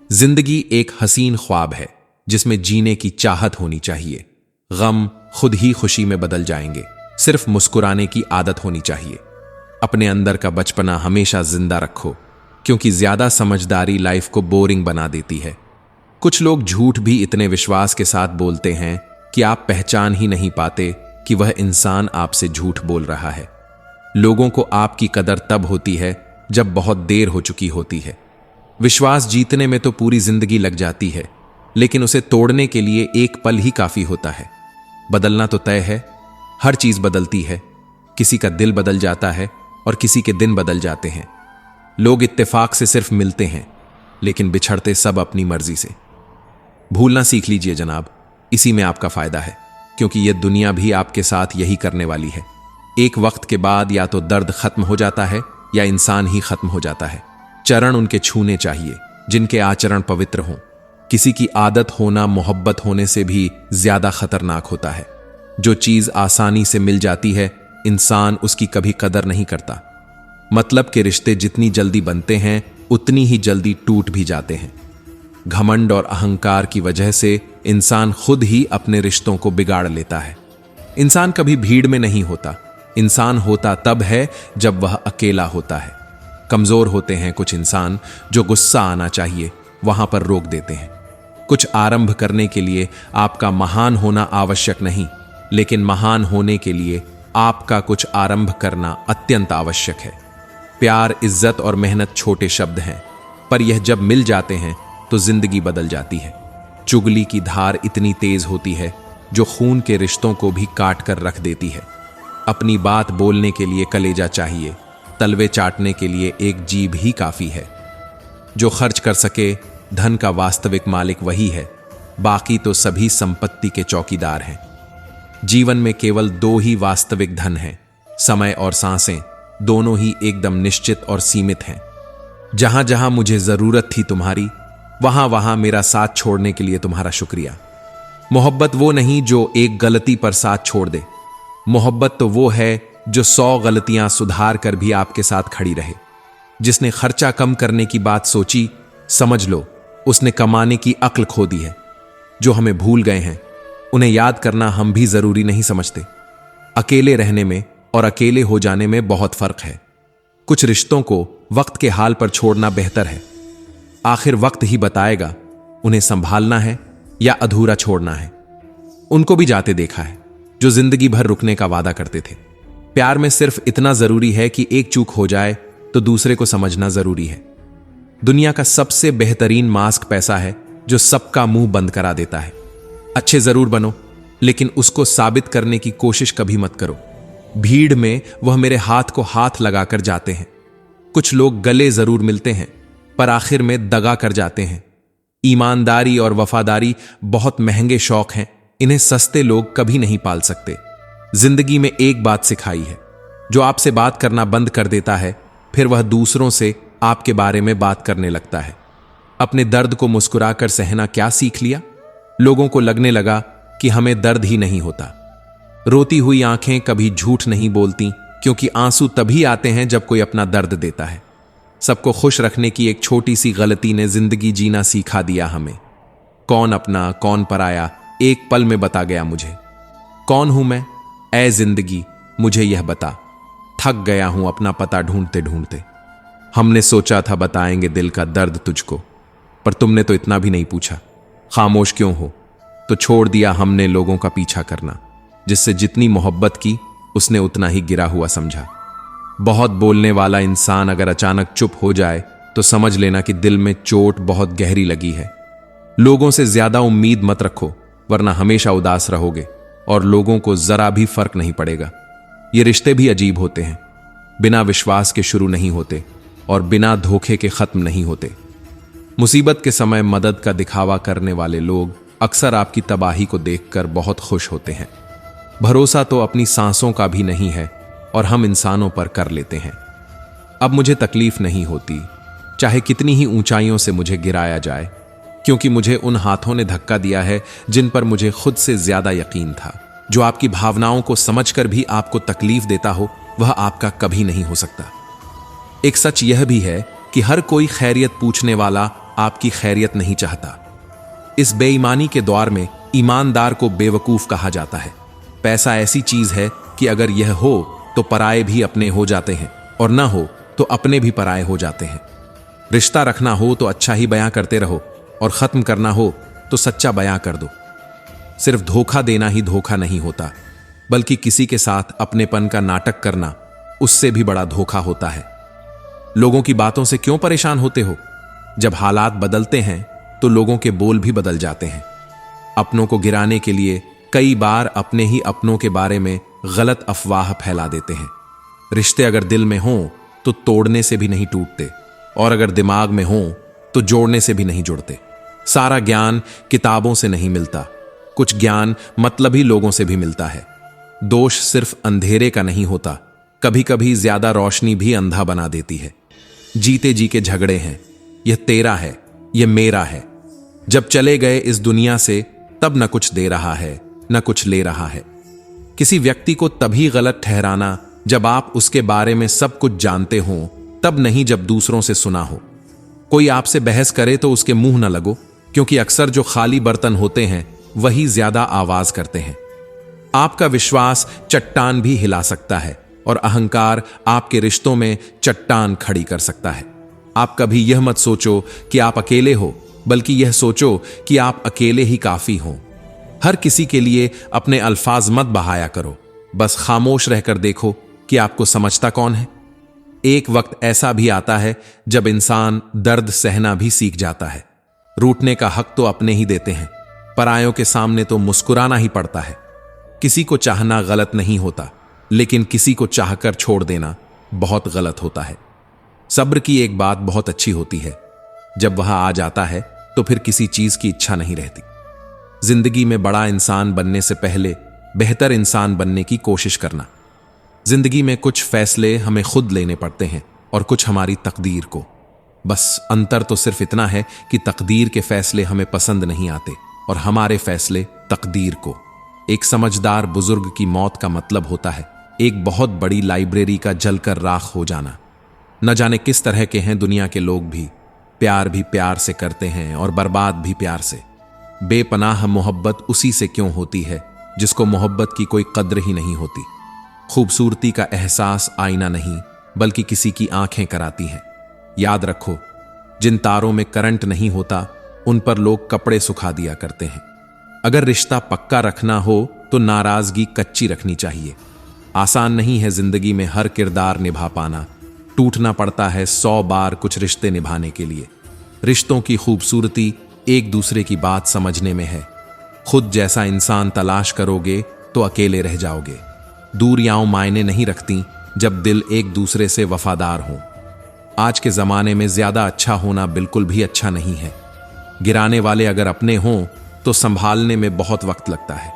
जिंदगी एक हसीन ख्वाब है जिसमें जीने की चाहत होनी चाहिए। गम खुद ही खुशी में बदल जाएंगे, सिर्फ मुस्कुराने की आदत होनी चाहिए। अपने अंदर का बचपना हमेशा जिंदा रखो, क्योंकि ज्यादा समझदारी लाइफ को बोरिंग बना देती है। कुछ लोग झूठ भी इतने विश्वास के साथ बोलते हैं कि आप पहचान ही नहीं पाते कि वह इंसान आपसे झूठ बोल रहा है। लोगों को आपकी कदर तब होती है जब बहुत देर हो चुकी होती है। विश्वास जीतने में तो पूरी जिंदगी लग जाती है, लेकिन उसे तोड़ने के लिए एक पल ही काफी होता है। बदलना तो तय है, हर चीज बदलती है। किसी का दिल बदल जाता है और किसी के दिन बदल जाते हैं। लोग इत्तेफाक से सिर्फ मिलते हैं, लेकिन बिछड़ते सब अपनी मर्जी से। भूलना सीख लीजिए जनाब, इसी में आपका फायदा है, क्योंकि यह दुनिया भी आपके साथ यही करने वाली है। एक वक्त के बाद या तो दर्द खत्म हो जाता है या इंसान ही खत्म हो जाता है। चरण उनके छूने चाहिए जिनके आचरण पवित्र हों। किसी की आदत होना मोहब्बत होने से भी ज्यादा खतरनाक होता है। जो चीज आसानी से मिल जाती है, इंसान उसकी कभी कदर नहीं करता। मतलब के रिश्ते जितनी जल्दी बनते हैं, उतनी ही जल्दी टूट भी जाते हैं। घमंड और अहंकार की वजह से इंसान खुद ही अपने रिश्तों को बिगाड़ लेता है। इंसान कभी भीड़ में नहीं होता। इंसान होता तब है जब वह अकेला होता है। कमजोर होते हैं कुछ इंसान जो गुस्सा आना चाहिए वहां पर रोक देते हैं। कुछ आरंभ करने के लिए आपका महान होना आवश्यक नहीं, लेकिन महान होने के लिए आपका कुछ आरंभ करना अत्यंत आवश्यक है। प्यार, इज्जत और मेहनत छोटे शब्द हैं, पर यह जब मिल जाते हैं तो जिंदगी बदल जाती है। चुगली की धार इतनी तेज होती है जो खून के रिश्तों को भी काट कर रख देती है। अपनी बात बोलने के लिए कलेजा चाहिए, तलवे चाटने के लिए एक जीभ ही काफी है। जो खर्च कर सके धन का वास्तविक मालिक वही है, बाकी तो सभी संपत्ति के चौकीदार हैं। जीवन में केवल दो ही वास्तविक धन हैं, समय और सांसें, दोनों ही एकदम निश्चित और सीमित हैं। जहां जहां मुझे जरूरत थी तुम्हारी, वहां वहां मेरा साथ छोड़ने के लिए तुम्हारा शुक्रिया। मोहब्बत वो नहीं जो एक गलती पर साथ छोड़ दे, मोहब्बत तो वो है जो 100 गलतियां सुधार कर भी आपके साथ खड़ी रहे। जिसने खर्चा कम करने की बात सोची, समझ लो उसने कमाने की अक्ल खो दी है। जो हमें भूल गए हैं उन्हें याद करना हम भी जरूरी नहीं समझते। अकेले रहने में और अकेले हो जाने में बहुत फर्क है। कुछ रिश्तों को वक्त के हाल पर छोड़ना बेहतर है। आखिर वक्त ही बताएगा उन्हें संभालना है या अधूरा छोड़ना है। उनको भी जाते देखा है जो जिंदगी भर रुकने का वादा करते थे। प्यार में सिर्फ इतना जरूरी है कि एक चूक हो जाए तो दूसरे को समझना जरूरी है। दुनिया का सबसे बेहतरीन मास्क पैसा है जो सबका मुंह बंद करा देता है। अच्छे जरूर बनो, लेकिन उसको साबित करने की कोशिश कभी मत करो। भीड़ में वह मेरे हाथ को हाथ लगाकर जाते हैं। कुछ लोग गले जरूर मिलते हैं पर आखिर में दगा कर जाते हैं। ईमानदारी और वफादारी बहुत महंगे शौक हैं, इन्हें सस्ते लोग कभी नहीं पाल सकते। जिंदगी में एक बात सिखाई है, जो आपसे बात करना बंद कर देता है फिर वह दूसरों से आपके बारे में बात करने लगता है। अपने दर्द को मुस्कुराकर सहना क्या सीख लिया? लोगों को लगने लगा कि हमें दर्द ही नहीं होता। रोती हुई आंखें कभी झूठ नहीं बोलती, क्योंकि आंसू तभी आते हैं जब कोई अपना दर्द देता है। सबको खुश रखने की एक छोटी सी गलती ने जिंदगी जीना सिखा दिया हमें। कौन अपना कौन पराया एक पल में बता गया मुझे। कौन हूं मैं? ऐ जिंदगी मुझे यह बता। थक गया हूं अपना पता ढूंढते ढूंढते। हमने सोचा था बताएंगे दिल का दर्द तुझको, पर तुमने तो इतना भी नहीं पूछा। खामोश क्यों हो? तो छोड़ दिया हमने लोगों का पीछा करना। जिससे जितनी मोहब्बत की उसने उतना ही गिरा हुआ समझा। बहुत बोलने वाला इंसान अगर अचानक चुप हो जाए तो समझ लेना कि दिल में चोट बहुत गहरी लगी है। लोगों से ज्यादा उम्मीद मत रखो, वरना हमेशा उदास रहोगे और लोगों को जरा भी फर्क नहीं पड़ेगा। ये रिश्ते भी अजीब होते हैं, बिना विश्वास के शुरू नहीं होते और बिना धोखे के खत्म नहीं होते। मुसीबत के समय मदद का दिखावा करने वाले लोग अक्सर आपकी तबाही को देखकर बहुत खुश होते हैं। भरोसा तो अपनी सांसों का भी नहीं है और हम इंसानों पर कर लेते हैं। अब मुझे तकलीफ नहीं होती, चाहे कितनी ही ऊंचाइयों से मुझे गिराया जाए, क्योंकि मुझे उन हाथों ने धक्का दिया है जिन पर मुझे खुद से ज्यादा यकीन था। जो आपकी भावनाओं को समझकर भी आपको तकलीफ देता हो, वह आपका कभी नहीं हो सकता। एक सच यह भी है कि हर कोई खैरियत पूछने वाला आपकी खैरियत नहीं चाहता। इस बेईमानी के दौर में ईमानदार को बेवकूफ कहा जाता है। पैसा ऐसी चीज है कि अगर यह हो तो पराये भी अपने हो जाते हैं, और ना हो तो अपने भी पराये हो जाते हैं। रिश्ता रखना हो तो अच्छा ही बयां करते रहो, और खत्म करना हो तो सच्चा बयां कर दो। सिर्फ धोखा देना ही धोखा नहीं होता, बल्कि किसी के साथ अपनेपन का नाटक करना उससे भी बड़ा धोखा होता है। लोगों की बातों से क्यों परेशान होते हो? जब हालात बदलते हैं तो लोगों के बोल भी बदल जाते हैं। अपनों को गिराने के लिए कई बार अपने ही अपनों के बारे में गलत अफवाह फैला देते हैं। रिश्ते अगर दिल में हों तो तोड़ने से भी नहीं टूटते, और अगर दिमाग में हों तो जोड़ने से भी नहीं जुड़ते। सारा ज्ञान किताबों से नहीं मिलता, कुछ ज्ञान मतलबी लोगों से भी मिलता है। दोष सिर्फ अंधेरे का नहीं होता, कभी कभी ज्यादा रोशनी भी अंधा बना देती है। जीते जी के झगड़े हैं, यह तेरा है, यह मेरा है। जब चले गए इस दुनिया से तब न कुछ दे रहा है न कुछ ले रहा है। किसी व्यक्ति को तभी गलत ठहराना जब आप उसके बारे में सब कुछ जानते हो, तब नहीं जब दूसरों से सुना हो। कोई आपसे बहस करे तो उसके मुंह न लगो, क्योंकि अक्सर जो खाली बर्तन होते हैं वही ज्यादा आवाज करते हैं। आपका विश्वास चट्टान भी हिला सकता है, और अहंकार आपके रिश्तों में चट्टान खड़ी कर सकता है। आप कभी यह मत सोचो कि आप अकेले हो, बल्कि यह सोचो कि आप अकेले ही काफी हो। हर किसी के लिए अपने अल्फाज मत बहाया करो, बस खामोश रहकर देखो कि आपको समझता कौन है। एक वक्त ऐसा भी आता है जब इंसान दर्द सहना भी सीख जाता है। रूठने का हक तो अपने ही देते हैं, परायों के सामने तो मुस्कुराना ही पड़ता है। किसी को चाहना गलत नहीं होता, लेकिन किसी को चाहकर छोड़ देना बहुत गलत होता है। सब्र की एक बात बहुत अच्छी होती है, जब वह आ जाता है तो फिर किसी चीज की इच्छा नहीं रहती। जिंदगी में बड़ा इंसान बनने से पहले बेहतर इंसान बनने की कोशिश करना। जिंदगी में कुछ फैसले हमें खुद लेने पड़ते हैं और कुछ हमारी तकदीर को। बस अंतर तो सिर्फ इतना है कि तकदीर के फैसले हमें पसंद नहीं आते और हमारे फैसले तकदीर को। एक समझदार बुजुर्ग की मौत का मतलब होता है एक बहुत बड़ी लाइब्रेरी का जलकर राख हो जाना। न जाने किस तरह के हैं दुनिया के लोग भी प्यार से करते हैं और बर्बाद भी प्यार से। बेपनाह मोहब्बत उसी से क्यों होती है जिसको मोहब्बत की कोई कद्र ही नहीं होती। खूबसूरती का एहसास आईना नहीं बल्कि किसी की आंखें कराती हैं। याद रखो, जिन तारों में करंट नहीं होता उन पर लोग कपड़े सुखा दिया करते हैं। अगर रिश्ता पक्का रखना हो तो नाराजगी कच्ची रखनी चाहिए। आसान नहीं है जिंदगी में हर किरदार निभा पाना। टूटना पड़ता है 100 बार कुछ रिश्ते निभाने के लिए। रिश्तों की खूबसूरती एक दूसरे की बात समझने में है। खुद जैसा इंसान तलाश करोगे तो अकेले रह जाओगे। दूरियां मायने नहीं रखती जब दिल एक दूसरे से वफादार हो। आज के जमाने में ज्यादा अच्छा होना बिल्कुल भी अच्छा नहीं है। गिराने वाले अगर अपने हों तो संभालने में बहुत वक्त लगता है।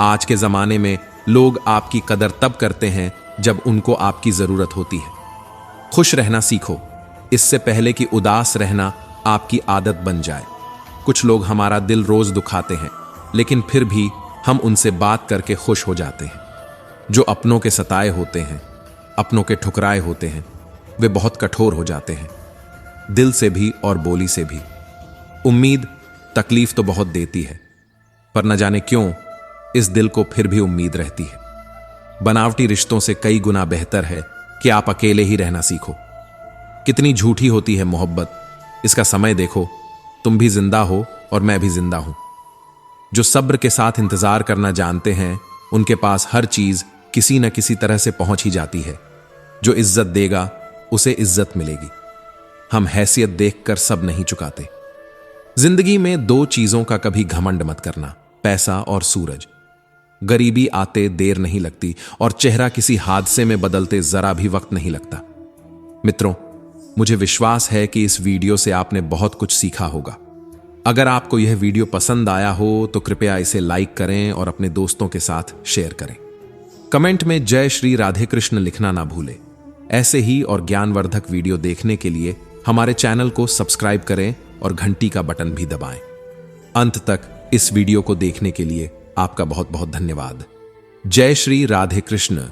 आज के जमाने में लोग आपकी कदर तब करते हैं जब उनको आपकी जरूरत होती है। खुश रहना सीखो, इससे पहले कि उदास रहना आपकी आदत बन जाए। कुछ लोग हमारा दिल रोज दुखाते हैं, लेकिन फिर भी हम उनसे बात करके खुश हो जाते हैं। जो अपनों के सताए होते हैं, अपनों के ठुकराए होते हैं, वे बहुत कठोर हो जाते हैं, दिल से भी और बोली से भी। उम्मीद तकलीफ तो बहुत देती है, पर न जाने क्यों इस दिल को फिर भी उम्मीद रहती है। बनावटी रिश्तों से कई गुना बेहतर है कि आप अकेले ही रहना सीखो। कितनी झूठी होती है मोहब्बत, इसका समय देखो। तुम भी जिंदा हो और मैं भी जिंदा हूं। जो सब्र के साथ इंतजार करना जानते हैं उनके पास हर चीज किसी न किसी तरह से पहुंच ही जाती है। जो इज्जत देगा उसे इज्जत मिलेगी। हम हैसियत देखकर सब नहीं चुकाते। जिंदगी में 2 चीजों का कभी घमंड मत करना, पैसा और सूरज। गरीबी आते देर नहीं लगती और चेहरा किसी हादसे में बदलते जरा भी वक्त नहीं लगता। मित्रों, मुझे विश्वास है कि इस वीडियो से आपने बहुत कुछ सीखा होगा। अगर आपको यह वीडियो पसंद आया हो तो कृपया इसे लाइक करें और अपने दोस्तों के साथ शेयर करें। कमेंट में जय श्री राधे कृष्ण लिखना ना भूलें। ऐसे ही और ज्ञानवर्धक वीडियो देखने के लिए हमारे चैनल को सब्सक्राइब करें और घंटी का बटन भी दबाएं। अंत तक इस वीडियो को देखने के लिए आपका बहुत बहुत धन्यवाद। जय श्री राधे कृष्ण।